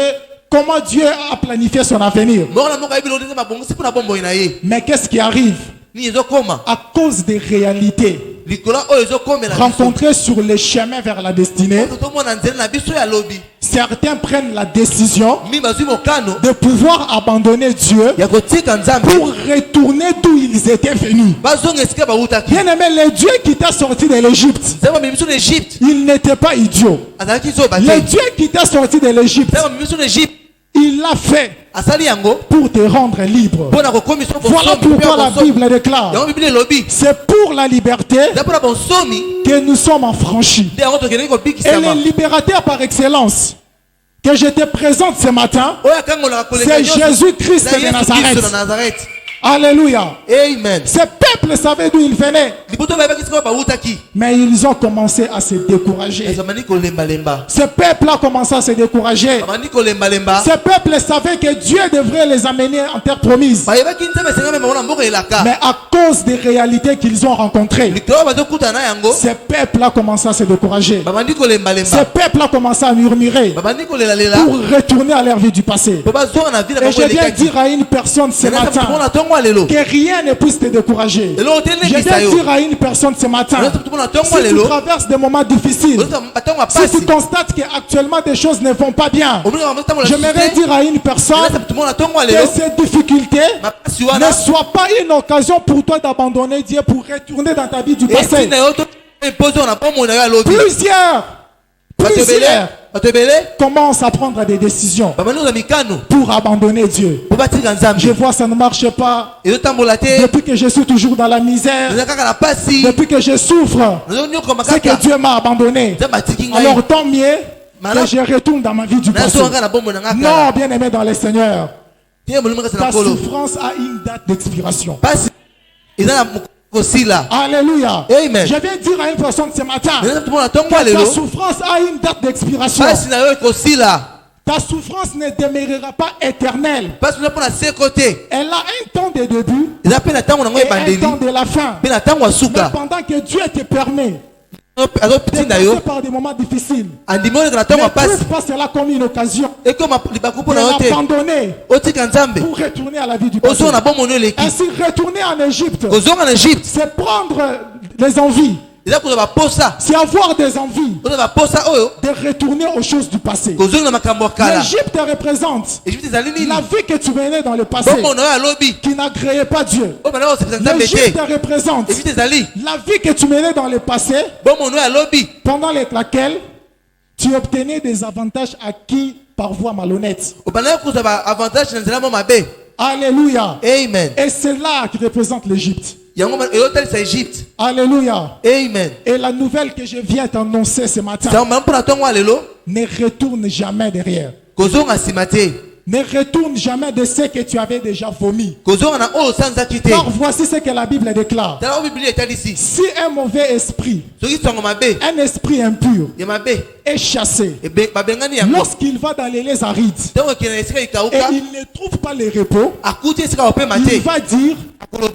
comment Dieu a planifié son avenir. Moko na moko yebi lo ndeza mabongo sipo na bombo ina ye. Mais qu'est-ce qui arrive? Ni ezo koma. À cause des réalités Likola oyo ezo komela. rencontrées sur le chemin vers la destinée, To mona nzela na biso ya lobi. certains prennent la décision Mi bazui mokano de pouvoir abandonner Dieu ya kotika nzambe. pour retourner d'où ils étaient venus. Bazonga esika ba utaki. Bien aimé, le Dieu qui t'a sorti de l'Égypte, Zaba mi biso na Egypte. il n'était pas idiot. Azalaki zo ba Le te. Dieu qui t'a sorti de l'Égypte, Zaba mi biso na Egypte. il l'a fait Asali yango. pour te rendre libre. Pona ko komiso ko Voilà pourquoi la Bible déclare, Yango bibili lobi. c'est pour la liberté Zapona bonsomi. que nous sommes affranchis. De yango to kende ko Et bikisama. le libérateur par excellence que je te présente ce matin, Oya kango la koleka. c'est Jésus-Christ de Nazareth. Nazareth. Alléluia. Amen. Ce peuple savait d'où il venait, Liboto ba bakisika ba utaki. mais ils ont commencé à se décourager. Ezamani ko lemba lemba. Ce peuple a commencé à se décourager. Amani ko lemba lemba. Ce peuple savait que Dieu devrait les amener en terre promise. Ba yeba ki nzambe senga me mona mboka elaka. Mais à cause des réalités qu'ils ont rencontrées, Likolo bazo kuta na yango. ce peuple a commencé à se décourager. Babandi ko lemba Ce lemba. peuple a commencé à murmurer Babandi ko lela lela. pour retourner à leur vie du passé. Po bazonga na ville Et ba je viens dire à une personne ce matin Mona tongo lelo. que rien ne puisse te décourager. Lelo Je otene viens kisayo. dire à une personne ce matin, Mona tongo si tu lelo. traverses des moments difficiles, Batongo si pasi. tu constates qu'actuellement des choses ne vont pas bien, Omulinga batongo la. j'aimerais dire à une personne Mona tongo que lelo. ces difficultés Ma pasi wana. ne soient pas une occasion pour toi d'abandonner Dieu pour retourner dans ta vie du passé. Esi na yo to imposer na pomo na yo alobi. Plusieurs Batebele. commencent à prendre des décisions Babandi na mikano. pour abandonner Dieu. Po batika nzambe. Je vois ça ne marche pas. Ezo tambola te. Depuis que je suis toujours dans la misère, Naza kaka na pasi. depuis que je souffre, Nazo nyoko c'est que makaka. Dieu m'a abandonné. Nzambe atiki ngai. Alors tant mieux que je retourne dans ma vie du passé. Nazo nga na bombo na nga. Non, bien aimé dans le Seigneur, Tie molimo ka ta sana kolo. souffrance a une date d'expiration. Pasi. Eza na kosila. Alléluia. Amen. Je viens dire à une personne ce matin, Naza tumona tongo que lelo. ta souffrance a une date d'expiration. Pasi na yo kosila. Ta souffrance ne demeurera pas éternelle. Pasi na pona se côté. Elle a un temps de début Eza pe na tango na ngo et un ebandeli. temps de la fin. Pe na tango Mais asuka. pendant que Dieu te permet Azo de piti na passer yo. par des moments difficiles, Andimoni na ne tango pasi. trouve pas cela comme une occasion Ekoma libaku de pona yo te. l'abandonner Otika nzambe. pour retourner à la vie du passé. Ozo na bombo no leki. Ainsi, retourner en Égypte, Kozonga na Egypte. c'est prendre les envies, Eza ko ba posa. c'est avoir des envies Ozo ba posa oyo. de retourner aux choses du passé. Kozonga na makambo ya kala. L'Égypte représente Egypte ezali nini? la vie que tu menais dans le passé Bombo na yo alobi. qui n'agréait pas Dieu. O bana osepesa nzambe L'Égypte te. représente Egypte ezali. la vie que tu menais dans le passé Bombo na yo alobi. pendant laquelle tu obtenais des avantages acquis par voie malhonnête. O bana yo kuza ba avantage na nzela mo mabe. Alléluia. Amen. Et c'est là qui représente l'Égypte. Yango eyotalisa Egypte. Alléluia. Amen. Et la nouvelle que je viens t'annoncer ce matin, Tango mpona tongo lelo. ne retourne jamais derrière. Kozonga nsima te. Ne retourne jamais de ce que tu avais déjà vomi. Kozonga na oyo osanzaki te. Car voici ce que la Bible déclare. Tala oyo biblia etalisi. Si un mauvais esprit, Soki tongo mabe. un esprit impur, Ya mabe. est chassé, Babengani yango. lorsqu'il va dans les lieux arides Tango ekende na esika et ikauka. il ne trouve pas le repos, Akuti esika opema il te. va dire,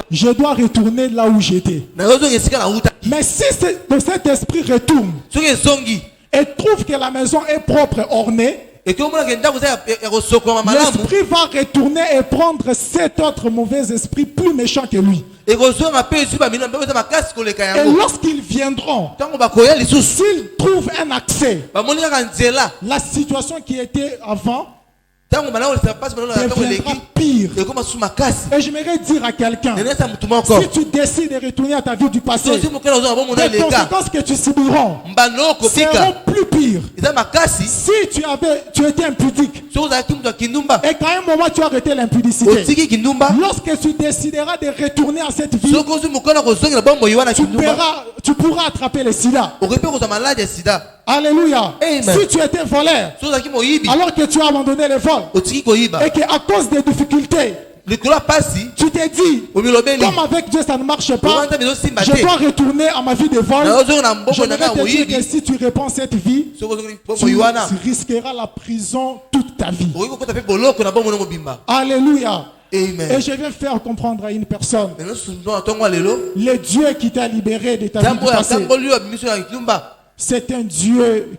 je dois retourner là où j'étais. Na ozonga esika na uta. Mais si cet esprit retourne Soki ezongi. et trouve que la maison est propre, ornée, Et que omona ke ndako eza ya kosokoma malamu. l'esprit va retourner et prendre cet autre mauvais esprit plus méchant que lui. Et lorsqu'ils viendront, lorsqu'ils s'ils trouvent un accès, la situation qui était avant deviendra pire. Et j'aimerais dire à quelqu'un, si tu décides de retourner à ta vie du passé, les conséquences que tu subiras seront plus pires. Si tu étais impudique et qu'à un moment tu as arrêté l'impudicité, lorsque tu décideras de retourner à cette vie, tu pourras attraper le sida. Alléluia. Si tu étais voleur, alors que tu as abandonné le vol, et qu'à cause des difficultés, tu t'es dit, comme avec Dieu ça ne marche pas, je dois retourner à ma vie de vol. Je voudrais te dire que si tu réponds cette vie, tu risqueras la prison toute ta vie. Alléluia. Amen. Et je viens faire comprendre à une personne, le Dieu qui t'a libéré de ta vie du passé, c'est un Dieu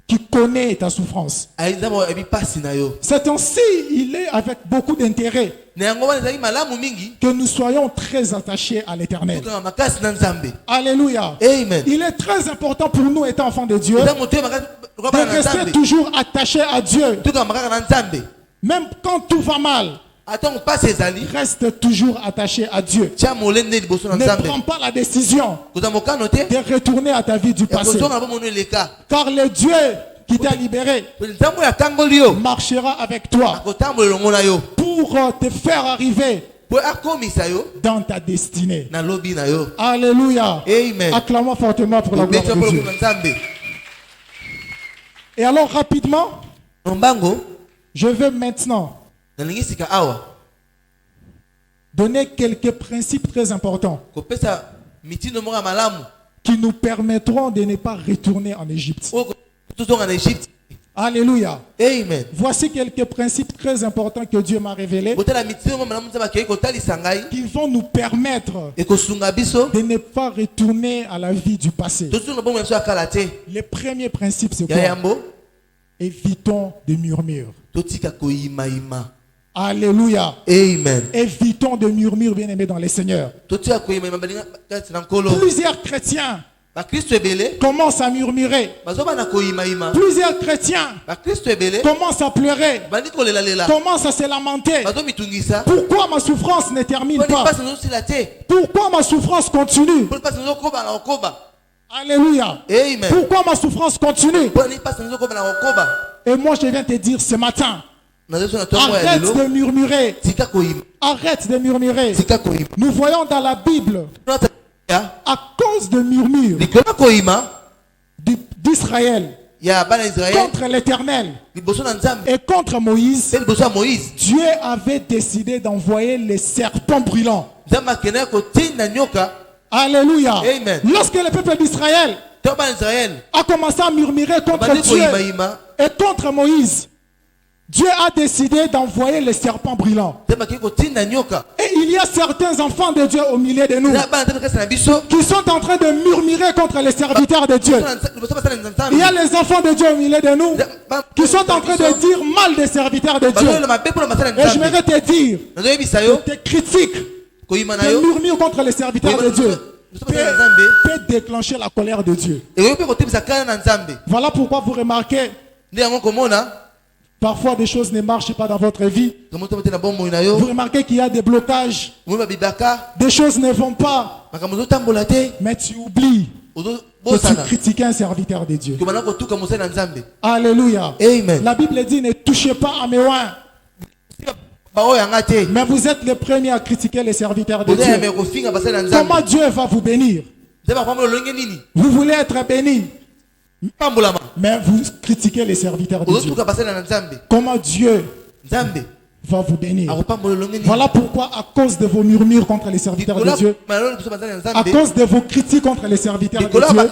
qui connaît ta souffrance. C'est ainsi, il est avec beaucoup d'intérêt que nous soyons très attachés à l'éternel. Alléluia. Amen. Il est très important pour nous, étant enfants de Dieu, de rester toujours attachés à Dieu. Même quand tout va mal, reste toujours attaché à Dieu. Ne prends pas la décision de retourner à ta vie du passé. Car le Dieu qui t'a libéré marchera avec toi pour te faire arriver dans ta destinée. Alléluia. Amen. Acclamons fortement pour la gloire de Dieu. Et alors rapidement, je veux maintenant donner quelques principes très importants qui nous permettront de ne pas retourner en Égypte. Alléluia. Amen. Voici quelques principes très importants que Dieu m'a révélés qui vont nous permettre de ne pas retourner à la vie du passé. Le premier principe, c'est quoi? Évitons de murmures. Alléluia. Amen. Évitons de murmures, bien-aimés dans les seigneurs. Plusieurs chrétiens commencent à murmurer. Plusieurs chrétiens commencent à pleurer, commencent à se lamenter. Pourquoi ma souffrance ne termine pas? Pourquoi ma souffrance continue? Alléluia. Amen. Pourquoi ma souffrance continue? Et moi je viens te dire ce matin, arrête de murmurer. Arrête de murmurer. Nous voyons dans la Bible, à cause de murmures d'Israël contre l'Éternel et contre Moïse, Dieu avait décidé d'envoyer les serpents brûlants. Alléluia. Amen. Lorsque le peuple d'Israël a commencé à murmurer contre Dieu et contre Moïse, Dieu a décidé d'envoyer les serpents brûlants. Et il y a certains enfants de Dieu au milieu de nous qui sont en train de murmurer contre les serviteurs de Dieu. Il y a les enfants de Dieu au milieu de nous qui sont en train de dire mal des serviteurs de Dieu. Et je voudrais te dire, tes critiques, tes murmures contre les serviteurs de Dieu peut déclencher la colère de Dieu. Voilà pourquoi vous remarquez, parfois des choses ne marchent pas dans votre vie. Vous remarquez qu'il y a des blocages. Des choses ne vont pas. Mais tu oublies que tu critiquais un serviteur de Dieu. Alléluia. Amen. La Bible dit, ne touchez pas à mes oins. Mais vous êtes les premiers à critiquer les serviteurs de Dieu. Comment Dieu va vous bénir? Vous voulez être béni, mais vous critiquez les serviteurs de Dieu. Comment Dieu va vous bénir? Voilà pourquoi, à cause de vos murmures contre les serviteurs de Dieu, à cause de vos critiques contre les serviteurs de Dieu,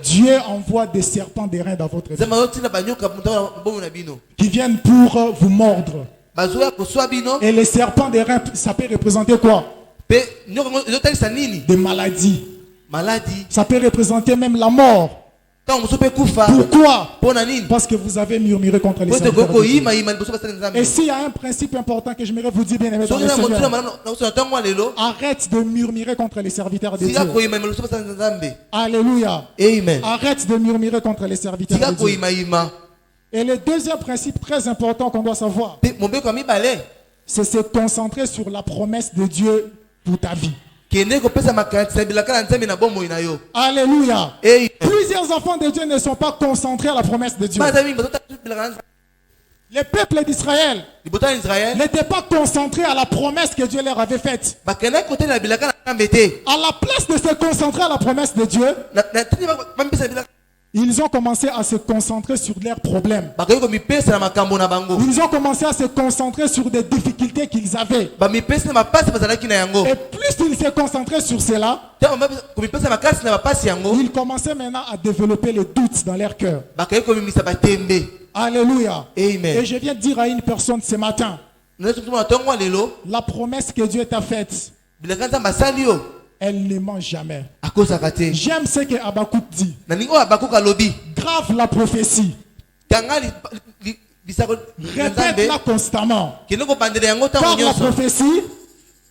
Dieu envoie des serpents d'airain dans votre vie qui viennent pour vous mordre. Et les serpents d'airain, ça peut représenter quoi? Des maladies. Ça peut représenter même la mort. Quand on peut kufa. Pourquoi? Pour nani. Parce que vous avez murmuré contre les Pour te serviteurs de koko Dieu. ima ima boso basala nzambe. Et s'il y a un principe important que j'aimerais vous dire, bien aimé dans Soki le na motu na Seigneur, mana na so tango lelo. arrête de murmurer contre les serviteurs de Sika Dieu. ko ima ima boso basala nzambe. Alléluia. Amen. Arrête de murmurer contre les serviteurs Sika de ko Dieu. ima ima. Et le deuxième principe très important qu'on doit savoir, Mon be ko mi balé. c'est se concentrer sur la promesse de Dieu pour ta vie. Kende ko pesa makanti sabilaka na nzambe na bombo ina yo. Alléluia. Amen. Plusieurs enfants de Dieu ne sont pas concentrés à la promesse de Dieu. Bazami boso tabilaka na Le peuple d'Israël libotan Israël. n'était pas concentré à la promesse que Dieu leur avait faite. Bakena côté na bilaka na nzambe te. À la place de se concentrer à la promesse de Dieu, Na tini ba mpesa bilaka. ils ont commencé à se concentrer sur leurs problèmes. Bakeko ko mi pesa na makambo na bango. Ils ont commencé à se concentrer sur des difficultés qu'ils avaient. Ba mi pesa na mapasi bazalaki na yango. Et plus ils se concentraient sur cela, Ko mi pesa makasi na mapasi yango. ils commençaient maintenant à développer le doute dans leur cœur. Bakeko ko mi misa batembe. Alléluia. Amen. Et je viens de dire à une personne ce matin, Na so tuma tango lelo. la promesse que Dieu t'a faite, Bilaka nzambe asali yo. elle ne ment jamais. Akozaka te. J'aime ce que Habakkuk dit. Na ningo abakuka lobi. Grave la prophétie. Kanga bisako Répète-la constamment. Kende ko bandela yango tango Car la nyonso. prophétie,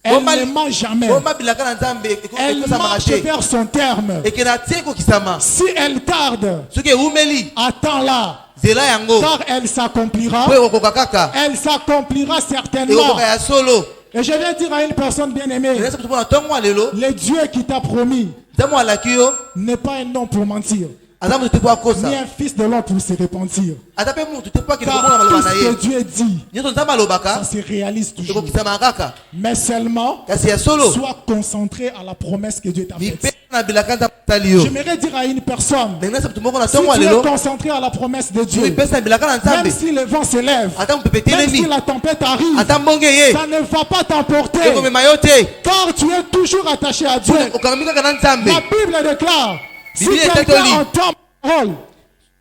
elle ne ment jamais. Boma bilaka na nzambe Elle ekosa marche marché. vers son terme. Ekena tie ko kisama. Si elle tarde, Soki umeli attends-la. zela yango. Car elle s'accomplira. Po ekokoka kaka. Elle s'accomplira certainement. Ekokoka ya solo. Et je viens dire à une personne bien-aimée, Nesa tuma tango lelo. le Dieu qui t'a promis Nzambe alaki yo. n'est pas un homme pour mentir, Azamu te po akosa. ni un fils de l'homme pour se repentir. Ata pe mutu te po akili komona Car maloba tout na ce ye. que Dieu dit, Nyoto nzambe ça alobaka. se réalise toujours. Ekokisama kaka. Mais seulement, Kasi ya solo. sois concentré à la promesse que Dieu t'a Mi faite. pe na bilaka nzambe tali yo. J'aimerais dire à une personne, Nesa tuma moko na si tango tu es lelo. concentré à la promesse de Mi Dieu, pesa na bilaka na nzambe. même si le vent se lève, Ata mupepe même si telemi. la tempête arrive, Ata mbonge ye. ça ne va pas t'emporter, Ekomema yo te. car tu es toujours attaché à Dieu. Okamika kana nzambe. La Bible déclare, si Bible est quelqu'un catholique. entend ma parole,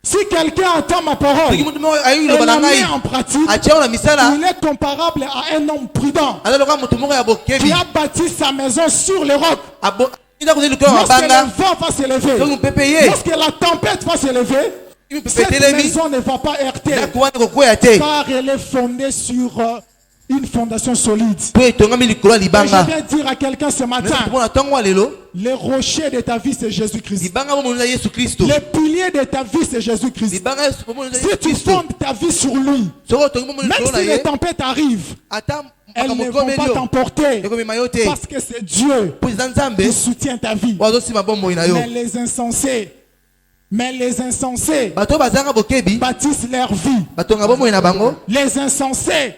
si quelqu'un entend ma parole Soki mutu moko ayi et loba na la met ngai. en pratique, Atia na misala. il est comparable à un homme prudent Ala loka mutu moko ya qui bokebi. a bâti sa maison sur le roc. Abo ida ko luka Lorsque mabanga. le vent va se lever, Soki mupepe ye. lorsque la tempête va se lever, Mupepe cette telemi. maison ne va pas heurter, Nakuwana kokwea te. car elle est fondée sur une fondation solide. Po etongami likolo ya Et je libanga. viens dire à quelqu'un ce matin, Nesa tuma tango lelo. le rocher de ta vie c'est Jésus-Christ. Libanga mo mona Yesu Kristo. Le pilier de ta vie c'est Jésus-Christ. Libanga Yesu mo mona Si Yesu tu Kristo. fondes ta vie sur lui, Soko tongi mo mona même likolo na si les ye. tempêtes arrivent, Ata elles ne makambo vont pas komeli yo. t'emporter, Ekomema yo te. parce que c'est Dieu Po eza nzambe. qui soutient ta vie. Wazo sima bombo ina yo. Mais les insensés Bato bazanga bokebi. bâtissent leur vie. Batonga bombo ina bango. Les insensés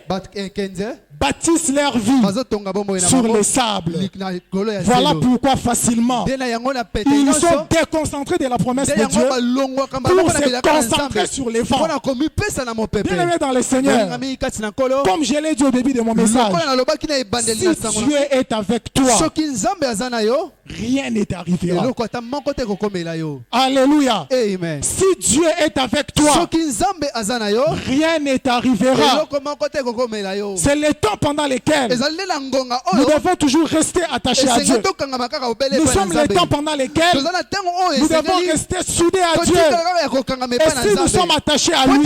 bâtissent leur vie sur le sable. Voilà pourquoi facilement ils sont déconcentrés de la promesse de Dieu pour se concentrer sur les vents. Bien aimé dans le Seigneur, comme je l'ai dit au début de mon message, si Dieu est avec toi, rien ne t'arrivera. Alléluia. Amen. Si Dieu est avec toi, rien ne t'arrivera. C'est le temps pendant lequel nous devons toujours rester attachés à Dieu. Nous sommes les temps pendant lesquels nous devons rester soudés à Dieu. Et si nous sommes attachés à lui,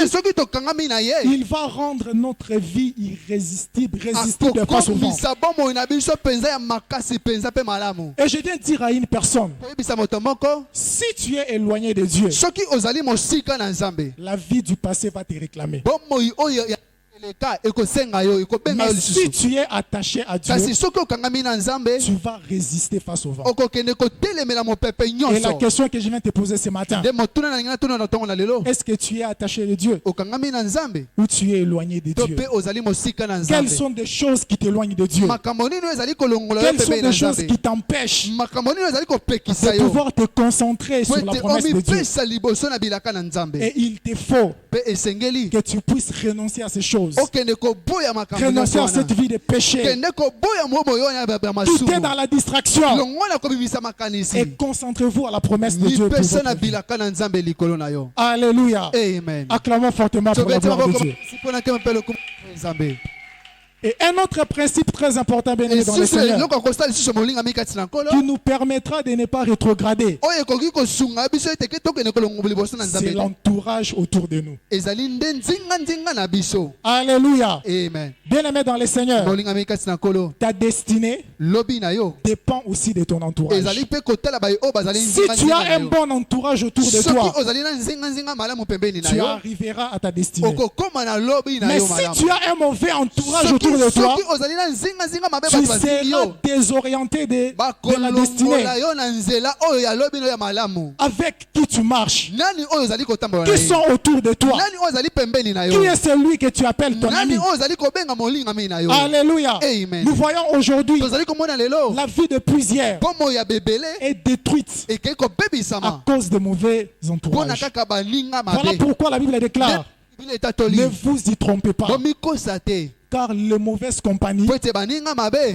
il va rendre notre vie irrésistible, résistible face au vent. Et je viens de dire à une personne, si tu es éloigné de Dieu, la vie du passé va te réclamer. Mais si tu es attaché à Dieu, tu vas résister face au vent. Et la question que je viens de te poser ce matin, est-ce que tu es attaché à Dieu ou tu es éloigné de Dieu? Quelles sont des choses qui t'éloignent de Dieu? Quelles sont des choses qui t'empêchent de pouvoir te concentrer sur la promesse de Dieu? Et il te faut que tu puisses renoncer à ces choses. Renoncer à cette vie de péché. Tout est dans la distraction. Et concentrez-vous à la promesse de Dieu pour votre vie. Alléluia. Amen. Acclamons fortement pour la gloire de Dieu. Et un autre principe très important, bien aimé dans le Seigneur, qui nous permettra de ne pas rétrograder, c'est l'entourage autour de nous. Alléluia. Amen. Bien aimé dans le Seigneur, ta destinée dépend aussi de ton entourage. Si tu as un bon entourage autour de toi, tu arriveras à ta destinée. Mais si tu as un mauvais entourage autour de toi, tu seras désorienté de la destinée. Avec qui tu marches, qui sont autour de toi, qui est celui que tu appelles ton ami. Alléluia. Amen. Nous voyons aujourd'hui la vie de plusieurs est détruite à cause de mauvais entourages. Voilà pourquoi la Bible déclare: ne vous y trompez pas, car les mauvaises compagnies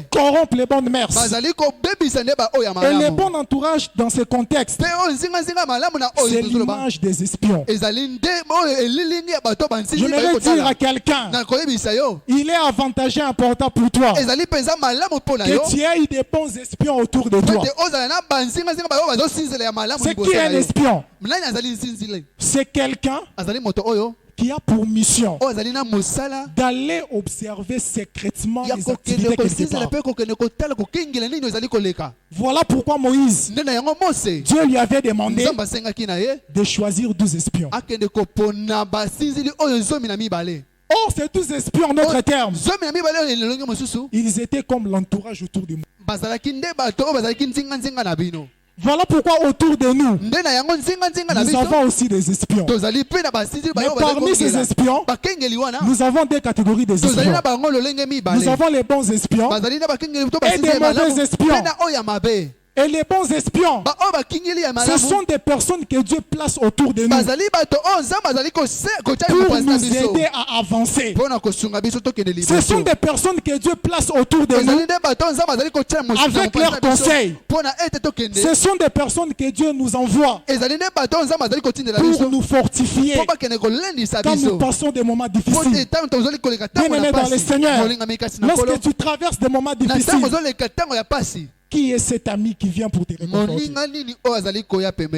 corrompent les bonnes mœurs. Et le bon entourage dans ce contexte, c'est l'image des espions. J'aimerais dire à quelqu'un, il est avantageux important pour toi que tu aies des bons espions autour de toi. C'est qui est un espion? C'est quelqu'un qui a pour mission d'aller observer secrètement les activités quelque part. Voilà pourquoi Moïse, Dieu lui avait demandé de choisir 12 espions. Or, ces 12 espions, en d'autres termes, ils étaient comme l'entourage autour de nous. Voilà pourquoi autour de nous, nous avons aussi des espions. Mais parmi ces espions, nous avons deux catégories d'espions. Nous avons les bons espions et des mauvais espions. Et les bons espions, ce sont des personnes que Dieu place autour de nous pour nous aider à avancer. Ce sont des personnes que Dieu place autour de nous avec leurs conseils. Ce sont des personnes que Dieu nous envoie pour nous fortifier quand nous passons des moments difficiles. Bien-aimé dans le Seigneur, lorsque tu traverses des moments difficiles, qui est cet ami qui vient pour te réconforter?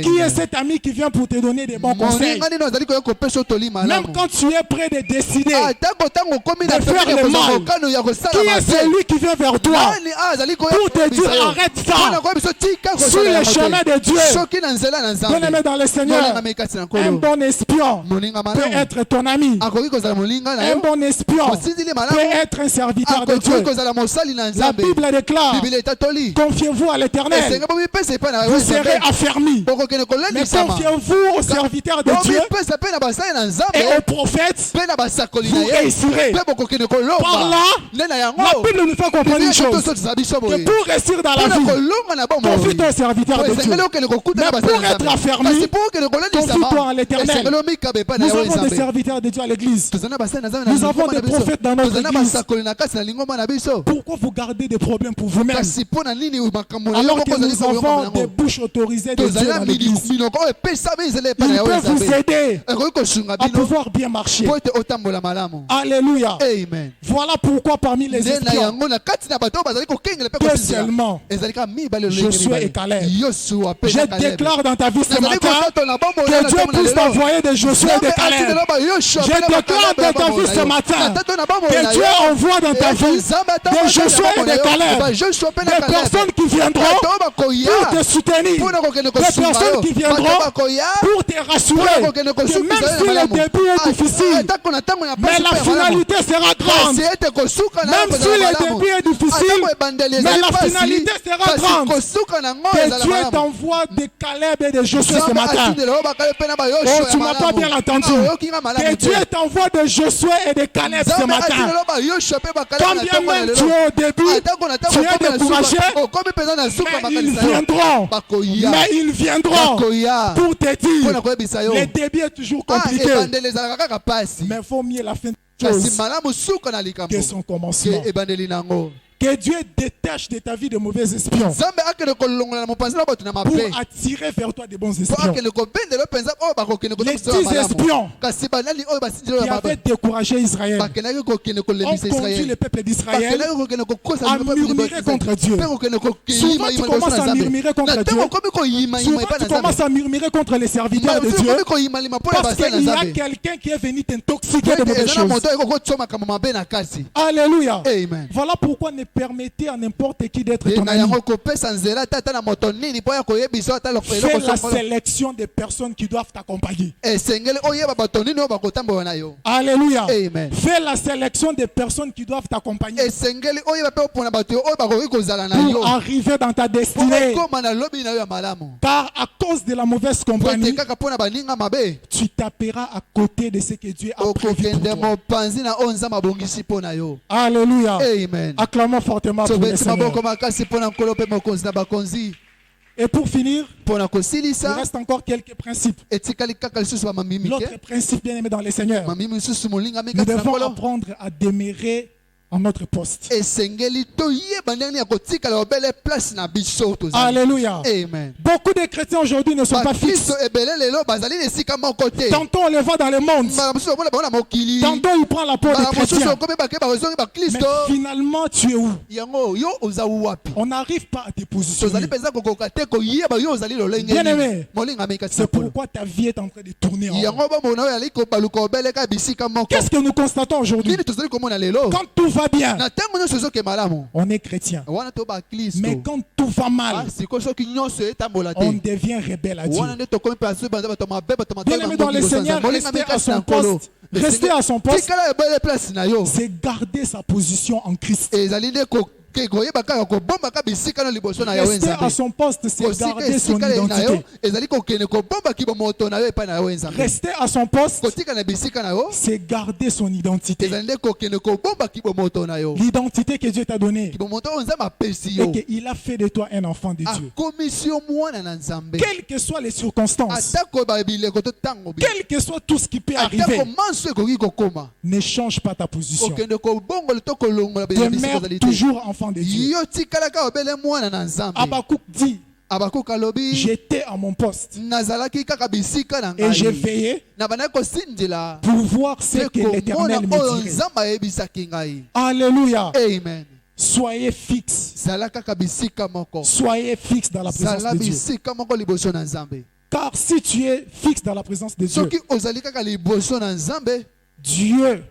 Qui est cet ami qui vient pour te donner des bons conseils? Même quand tu es prêt de décider de faire le mal, qui est celui qui vient vers toi pour te dire arrête ça sur le chemin de Dieu? Bien-aimé dans le Seigneur, un bon espion peut être ton ami. Un bon espion peut être un serviteur de Dieu. La Bible déclare: confiez-vous à l'Éternel, vous serez affermis. Mais confiez-vous aux serviteurs de Dieu et aux prophètes, vous réussirez. Par là, la Bible nous fait comprendre une chose, que pour réussir dans la vie, confie-toi aux serviteurs de Dieu. Mais pour être affermi, confie-toi à l'Éternel. Nous avons des serviteurs de Dieu à l'église. Nous avons des prophètes dans notre église. Pourquoi vous gardez des problèmes pour vous-même alors que nous avons des bouches autorisées de Dieu dans l'église? Ils peuvent vous aider à pouvoir bien marcher. Alléluia. Amen. Voilà pourquoi parmi les espions, que seulement Josué et Caleb. Je déclare dans ta vie ce matin que Dieu puisse t'envoyer de Josué et de Caleb. Je déclare dans ta vie ce matin que Dieu envoie dans ta vie de Josué et de Caleb, des personnes qui viendront pour te soutenir, des personnes qui viendront pour te rassurer que même si le début est difficile, mais la finalité sera grande. Même si le début est difficile, mais la finalité sera grande. Que Dieu t'envoie de Caleb et de Josué ce matin. Oh, tu m'as pas bien entendu. Que Dieu t'envoie de Josué et de Caleb ce matin. Quand bien même tu es au début, tu es découragé, mais ils viendront. Mais ils viendront pour te dire, le début est toujours compliqué, mais il vaut mieux la fin de chose que son commencement. Que Dieu détache de ta vie de mauvais espions Nzambe akende kolongola na mopanzi na bato na pour mabe. attirer vers toi des bons Po espions. akende kobendela penza oyo bakokende Les kotosa 10 espions kasi banani oyo basindelo qui ya avaient mabe. découragé Israël Bakendaki kokende ont kolemisa conduit le Israël. peuple d'Israël Bakendaki kokende kokosa à murmurer contre Dieu. Souvent, tu commences à murmurer contre Dieu. Souvent, tu commences à murmurer contre les serviteurs de Dieu parce qu'il y a quelqu'un qui est venu t'intoxiquer de mauvaises choses. Alléluia. Amen. Voilà pourquoi ne permettez à n'importe qui d'être ton na ami. yango kopesa nzela tata na moto nini po ya koyebisa ata Fais la lokelo sélection des personnes qui doivent t'accompagner. esengeli oyeba bato nini oyo bakotambola na yo. Alléluia. Amen. Fais la sélection des personnes qui doivent t'accompagner esengeli oyeba pe opona bato oyo bakoki kozala na yo pour arriver dans ta po destinée. okoma na lobi na yo ya malamu Car à cause de la mauvaise po ete compagnie, kaka mpona baninga mabe tu taperas à côté de ce que Dieu a prévu pour okokende toi. mopanzi na oyo nzambe abongisi mpo na yo. Alléluia. Amen. Acclamons fortement pour le tobeti Seigneur. maboko makasi mpona nkolo mpe mokonzi na bakonzi Et pour finir, mpona il kosilisa reste encore quelques principes. etikali kaka lisusu bamamimi L'autre ke principe, bien aimé dans le Seigneur, mamimi lisusu molingami nous kati na devons nkolo apprendre à demeurer en notre poste. esengeli toyeba ndenge nini ya kotikala obele place na biso tozali. Alléluia. Amen. Beaucoup de chrétiens aujourd'hui ne sont pas fixes. bakristo ebele lelo bazali na esika moko te. Tantôt on les voit dans le monde, mbala mosusu omona bango na mokili tantôt ils prennent la peau mbala de mosusu chrétiens. okomi bake bazongi Mais bakristo finalement, tu es où? yango yo oza wapi. On n'arrive pas à te tozali positionner. mpenza kokoka te koyeba yo ozali lolenge Bien nini. aimé, molingami kati na c'est nkolo pourquoi ta vie est en train de tourner en rond. yango bomona oyo ali kobaluka obeleka bisika moko. Qu'est-ce que nous constatons aujourd'hui? nini tozali komona lelo Quand tout va bien, na ntango nyonso ezoke malamu on est chrétien. wana to bakristo Mais quand tout va mal, sikoyo soki nyonso etambola on te devient rebelle à Dieu. wana nde tokomi mpe asoki banza bato mabe bato Bien aimé dans le Seigneur, rester à son poste. Rester à son poste, tikala ebele place na yo c'est garder sa position en Christ. ezali nde koyeba kaka kobombaka bisika no liboso na yawe Rester à nzambe son poste, c'est kosika garder son esika na yo identité. ezali kokende kobombaki bomoto na yo epai na yawe nzambe Rester à son poste, kotika na bisika na yo c'est garder son identité. ezali nde kokende kobombaki bomoto na yo L'identité que Dieu t'a donnée bomoto oyo nzambe apesi et yo qu'il a fait de toi un enfant de Dieu. akomisi yo mwana na nzambe Quelles que soient les circonstances, atako bileko to ntango quel que soit tout ce qui peut atako arriver, manso ekoki kokoma ne change pas ta position. kokende kobongola to kolongola bisika Demeure ozali te toujours enfant de Dieu. yo tikalaka obele mwana na nzambe Habakkuk dit, Habakkuk alobi j'étais à mon poste nazalaki kaka bisika na et j'ai ngai veillé na bandaki kosindela pour voir ce que komona l'Éternel oyo me dirait. nzambe ayebisaki ngai. Alléluia. Amen. Soyez fixe. zala kaka bisika moko Soyez fixe dans la présence zala de Dieu. bisika moko liboso na nzambe Car si tu es fixe dans la présence de Dieu, soki ozali kaka liboso na nzambe Dieu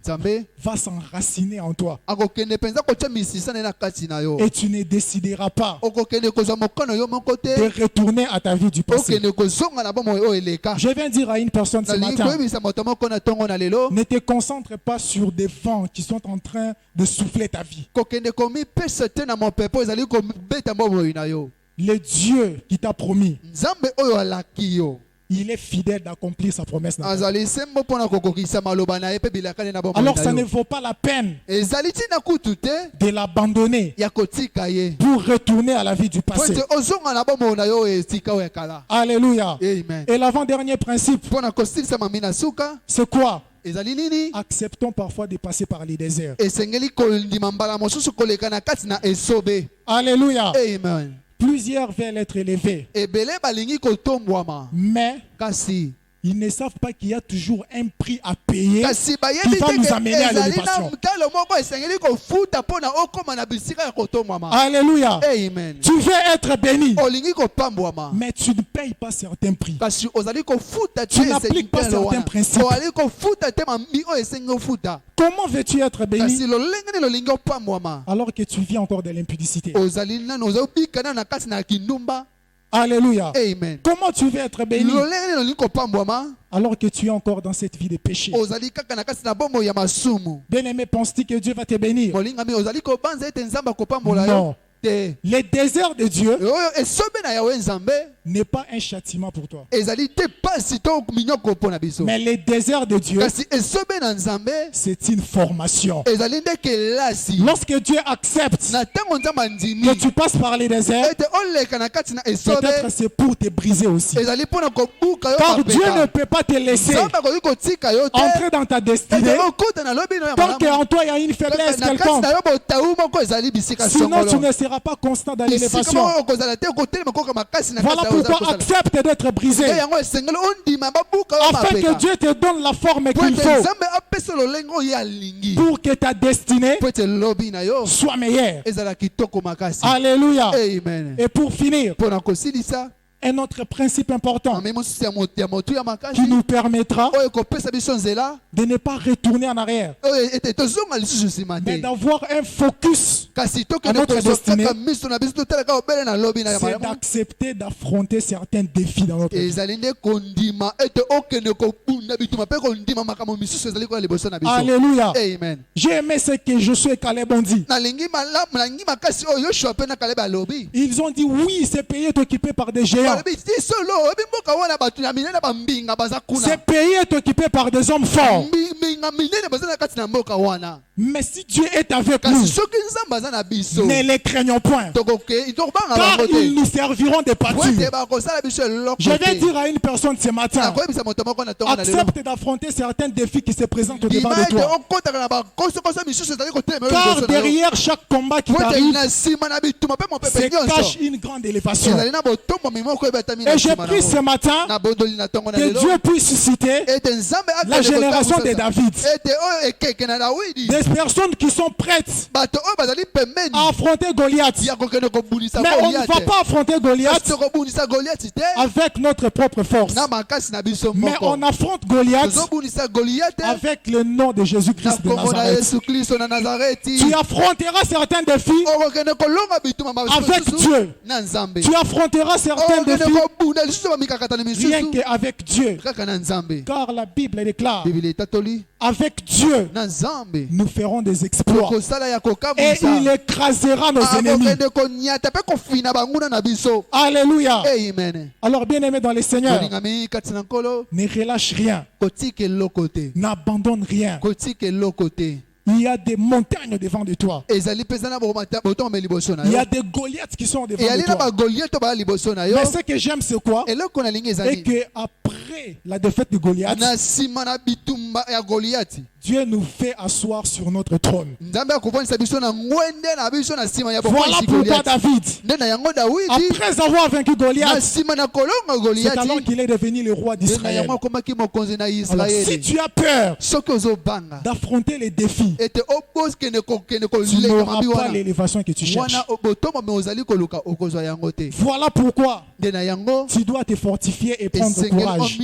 nzambe va s'enraciner en toi. akokende mpenza kotia misisa na ye na kati na yo Et tu ne décideras pas okokende kozwa mokono yo moko te de retourner à ta vie du passé. okende kozonga na bomoi oyo eleka Je viens dire à une personne ce nalingi matin, koyebisa moto moko na ntongo na lelo ne te concentre pas sur des vents qui sont en train de souffler ta vie. kokende komipesa te na mopepo ezali kobeta bomoi na yo Le Dieu qui t'a promis, nzambe oyo alaki yo il est fidèle d'accomplir sa promesse. dans ta vie. azali sembo mpona kokokisa maloba na ye mpe bilakani na bomoi Alors ça na ne yo vaut pas la peine ezali ntina kutu te de l'abandonner ya kotika ye pour retourner à la vie du po passé. ete ozonga na bomoi na yo oyo esika oyo ya kala. Alléluia. Amen. Et l'avant-dernier principe, mpona kosilisa mami na suka c'est quoi? ezali nini Acceptons parfois de passer par les déserts. esengeli kondima mbala mosusu koleka na kati na esobe. Alléluia. Amen. Plusieurs veulent être élevés, ebele balingi kotombwama mais kasi ils ne savent pas qu'il y a toujours un prix à payer kasi qui bayebi va nous te amener à ezali na l'élévation. mtalo moko esengeli kofuta mpona okóma na bisika ya kotombwama. Alléluia. Amen. Tu veux être béni, olingi kopambwama mais tu ne payes pas certains prix. kasi ozali kofuta te Tu n'appliques pas certains principes. ozali kofuta te mami oyo esengi ofuta Comment veux-tu être kasi béni lolenge nini lolingi opambwama alors que tu vis encore de l'impudicité? ozali nano ozobika nano na kati na kindumba. Alléluia. Amen. Comment tu veux être béni lolenge nini lolingi kopambwama alors que tu es encore dans cette vie de péché? ozali kaka na kati na bomoi ya masumu. Bien-aimé, penses-tu que Dieu va te bénir? molingami ozali kobanza ete nzambe akopambola yo Non. te Les déserts de Dieu oyo esobe na yawe nzambe n'est pas un châtiment pour toi. ezali te pasi to minyoko mpo na biso. Mais le désert de Dieu, Kasi esobe na Nzambe c'est une formation. ezali nde kelasi. Lorsque Dieu accepte Na ntango Nzambe andimi que tu passes par les déserts, ete oleka na kati na esobe peut-être c'est pour te briser aussi. ezali mpo na kobuka yo Car Dieu ne mapeka. peut pas te laisser Nzambe akoki kotika yo te entrer dans ta destinée ete okuta na lobi no ya tant malamu. qu'en toi il y a une faiblesse na kati quelconque. na yo botawu moko ezali bisika Sinon, tu songolo. ne seras pas constant dans Bisika l'élévation. moko okozala te kotelema koka makasi na Voilà kati na pourquoi accepte d'être brisé, nde yango esengeli ondima babuka yo afin que mapeka Dieu te donne la forme po qu'il ete faut Nzambe apesa lolenge oyo alingi pour que ta destinée po ete lobi na yo soit meilleure. ezala kitoko makasi. Alléluia. Amen. Et pour finir, Mpo na kosilisa un autre principe important ame mosusu ya motu ya makasi qui nous permettra oyo ekopesa biso nzela de ne pas retourner en arrière, oyo ete tozonga lisusu nsima mais te d'avoir un focus, kasi à tokende notre kozwa destinée, kaka miso na biso totalaka obele na lobi na ya c'est malamu. d'accepter d'affronter certains défis dans notre vie. ezali nde kondima ete okende kobunda bituma mpe kondima makambo misusu ezali koya liboso na biso. Alléluia. Amen. J'ai aimé ce que Josué et Caleb ont dit. nalingi malamu nalingi makasi oyo yoshua mpe na kaleba alobi Ils ont dit oui, ce pays est occupé par des géants. balobi ti solo oyebi mboka wana bato ya minene bambinga baza Ce kuna pays est occupé par des hommes forts. mbinga minene baza na kati na mboka wana Mais si Dieu est avec kasi nous, soki nzambe aza na biso ne les craignons point, tokobanga car bango ils te nous serviront de po ete pâture. bakosala biso eloko Je vais te. dire à une personne ce matin, nakoyebisa moto moko na ntongo na lelo accepte d'affronter certains défis qui se présentent devant ndima de ete toi. okotaka na bakosokoso misusu ezali kotelema Car derrière chaque combat qui po ete t'arrive, na nsima na bituma mpe mopepe se nyonso cache une grande élévation. ezali na botombo mimoko ebetami na Et je nsima prie ce nango. matin nabondoli na ntongo na que lelo Dieu puisse susciter ete nzambe la génération de David, ete oyo ekeke na dawidi des personnes qui sont prêtes bato oyo bazali pembeni à affronter Goliath. ya kokende kobundisa Mais on ne va goliate pas affronter Goliath tokobundisa goliati te avec notre propre force. na makasi na biso Mais moko on affronte Goliath tozobundisa goliate avec le nom de na Jésus-Christ de nkombo na Nazareth. yesu kristo na nazareti Tu affronteras certains défis okokende kolonga bituma avec Dieu. na nzambe Tu affronteras certains okokende défis kobunda lisusu bamikakatano rien misusu qu'avec Dieu. kaka na nzambe Car la Bible déclare, biblia etatoli avec Dieu, na nzambe nous ferons des exploits. kosala ya Et kokamwisa il écrasera nos ennemis. akokende konyata mpe kofina banguna na biso. Alléluia. Amen. Alors, bien-aimés dans les Seigneurs, olingami kati na nkolo ne relâche rien. kotika eloko te N'abandonne rien. kotika eloko te Il y a des montagnes devant de toi. ezali mpenza na botombe liboso na Il y yo a des Goliaths qui sont devant eyali de na toi. bagoliath to baya liboso na yo Mais ce que j'aime, c'est quoi? eloko nalingi Et ezali que après la défaite de Goliath, na nsima na bitumba ya goliati Dieu nous fait asseoir sur notre trône. nzambe akofandisa biso na ngwende na biso na nsima ya Voilà bokonzi pourquoi goliati David, nde na yango dawidi après avoir vaincu na Goliath, nsima na kolonga c'est alors goliati qu'il est devenu le roi nde na d'Israël. yango akomaki mokonzi na Alors, si israeli tu as peur soki ozobanga d'affronter les défis, ete obokende kokende tu koleka n'auras mabi pas wana l'élévation que tu cherches. wana botombo me ozali koluka okozwa yango te Voilà pourquoi nde na yango tu dois te fortifier et prendre esengeli courage.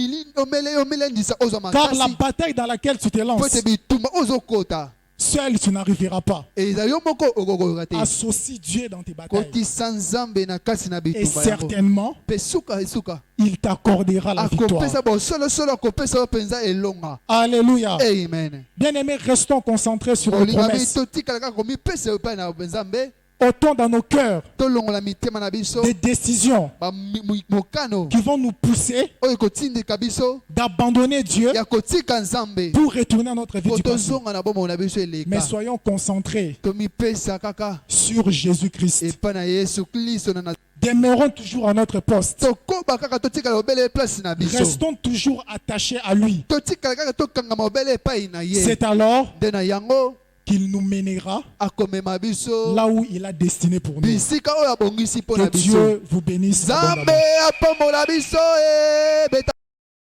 omelendisa ozwa Car la makasi bataille dans laquelle tu te po lances, ete bitumba ozokota seul tu n'arriveras pas. ezali yo moko okokoka te Associe Dieu dans tes batailles. kotisa nzambe na kasi na Et bitumba yango certainement, mpe suka il t'accordera la victoire. akopesa bosolosolo akopesa yo mpenza elonga. Alléluia. Amen. Bien-aimés, restons concentrés sur nos olingami promesses. totikalaka komipesa yo epai na nzambe Autant dans nos cœurs tolongola mitema na biso des décisions mokano qui vont nous pousser oyo ekotindika biso d'abandonner Dieu ya kotika nzambe pour retourner à notre vie po du passé. tozonga na bomoi na biso Mais eleka soyons concentrés tomipesa kaka sur Jésus-Christ. epai na yesu kristo na Demeurons toujours à notre poste. tokoba kaka totikala obele place na biso Restons toujours attachés à lui. totikala kaka tokangama obele epai na ye C'est alors nde na yango qu'il nous mènera akomema biso là où il a destiné pour nous. bisika oyo abongisi mpo na Que biso Dieu vous bénisse nzambe abondamment. apambola biso beta